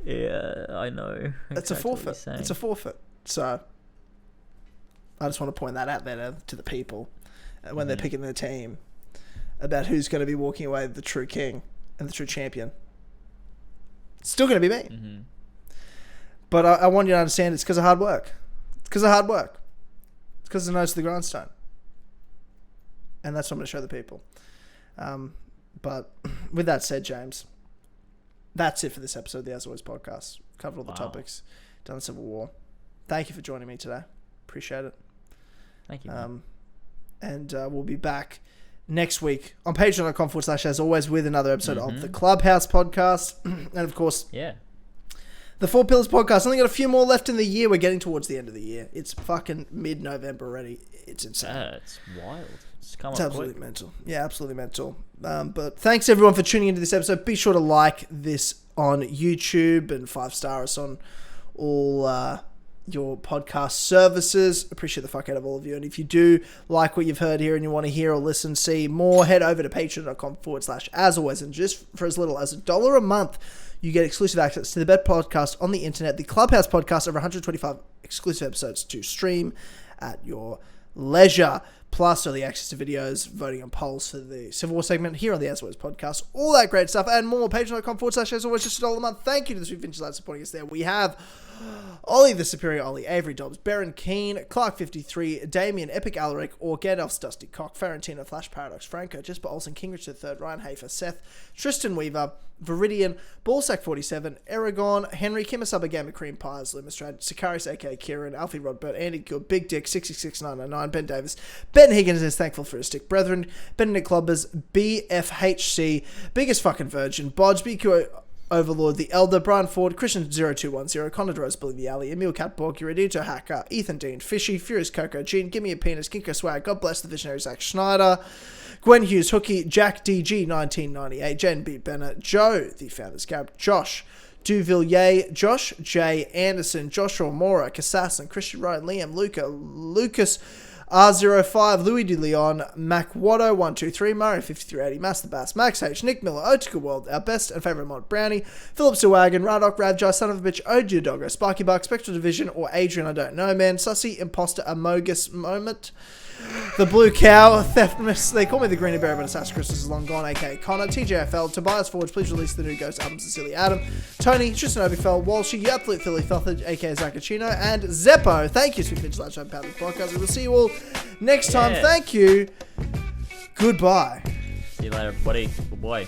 Yeah, I know. It's a forfeit. It's a forfeit. So I just want to point that out there to the people when they're picking their team about who's going to be walking away with the true king and the true champion. It's still going to be me. Mm-hmm. But I want you to understand it's because of hard work. It's because of the nose to the grindstone. And that's what I'm going to show the people. But with that said, James, that's it for this episode of the As Always podcast. Covered all the topics. Done the Civil War. Thank you for joining me today. Appreciate it. Thank you. And we'll be back next week on patreon.com/as always with another episode of the Clubhouse podcast. And of course, The Four Pillars podcast. Only got a few more left in the year. We're getting towards the end of the year. It's fucking mid-November already. It's insane. Yeah, it's wild. It's absolutely mental. Yeah, absolutely mental. But thanks everyone for tuning into this episode. Be sure to like this on YouTube and 5-star us on all your podcast services. Appreciate the fuck out of all of you. And if you do like what you've heard here and you want to hear or listen, see more, head over to patreon.com/as always. And just for as little as $1 a month, you get exclusive access to the best podcast on the internet, the Clubhouse podcast, over 125 exclusive episodes to stream at your leisure. Plus early access to videos, voting on polls for the Civil War segment here on the As Always podcast. All that great stuff and more. Patreon.com/as always, just $1 a month. Thank you to the Sweet Finches Lads supporting us there. We have Ollie the Superior Ollie, Avery Dobbs, Baron Keane, Clark53, Damien, Epic Alaric, Or Gandalf's Dusty Cock, Farentino, Flash Paradox, Franco, Jesper Olsen, Kingrich III, Ryan Hafer, Seth, Tristan Weaver, Viridian, Ballsack47, Aragon, Henry, Kimasaba Gamer Cream Pies, Lumistrad, Sicarius aka Kieran, Alfie Rodbert, Andy Good, Big Dick, 66909, Ben Davis, Ben Higgins is thankful for his stick brethren, Benedict Clubbers, BFHC, Biggest Fucking Virgin, Bodge, BQ Overlord, The Elder, Brian Ford, Christian0210, Connor Rose, Billy the Alley, Emil Catborg, Euridito Hacker, Ethan Dean, Fishy, Furious Coco, Gene, Gimme a Penis, Kinko Swag, God Bless the Visionary, Zach Schneider, Gwen Hughes, Hooky, Jack DG, 1998, Jen B. Bennett, Joe, the Founders Gab, Josh, Duvillier, Josh J. Anderson, Joshua Mora, Cassassin, Christian Ryan, Liam, Luca, Lucas, R05, Louis De Leon, Mac Watto, 123, Mario 5380, Master Bass, Max H, Nick Miller, Otica World, our best and favourite mod, Brownie, Philip Sewagon, Radok, Radjar, Son of a Bitch, Oji Doggo, Sparky Buck, Spectral Division, or Adrian, I don't know, man, Sussy, Imposter, Amogus Moment, The Blue Cow, Theftmas, they call me the Green Bear, but Assassin's Christmas is long gone, aka Connor, TJFL, Tobias Forge, please release the new Ghost album, Cecilia Adam, Tony, Tristan Obifel, Walshy, You Absolute Philly Felthage, aka Zacchino, and Zeppo. Thank you, Sweet Finch Lads, Power Podcast. We will see you all next time. Thank you. Goodbye. See you later, buddy. Good boy.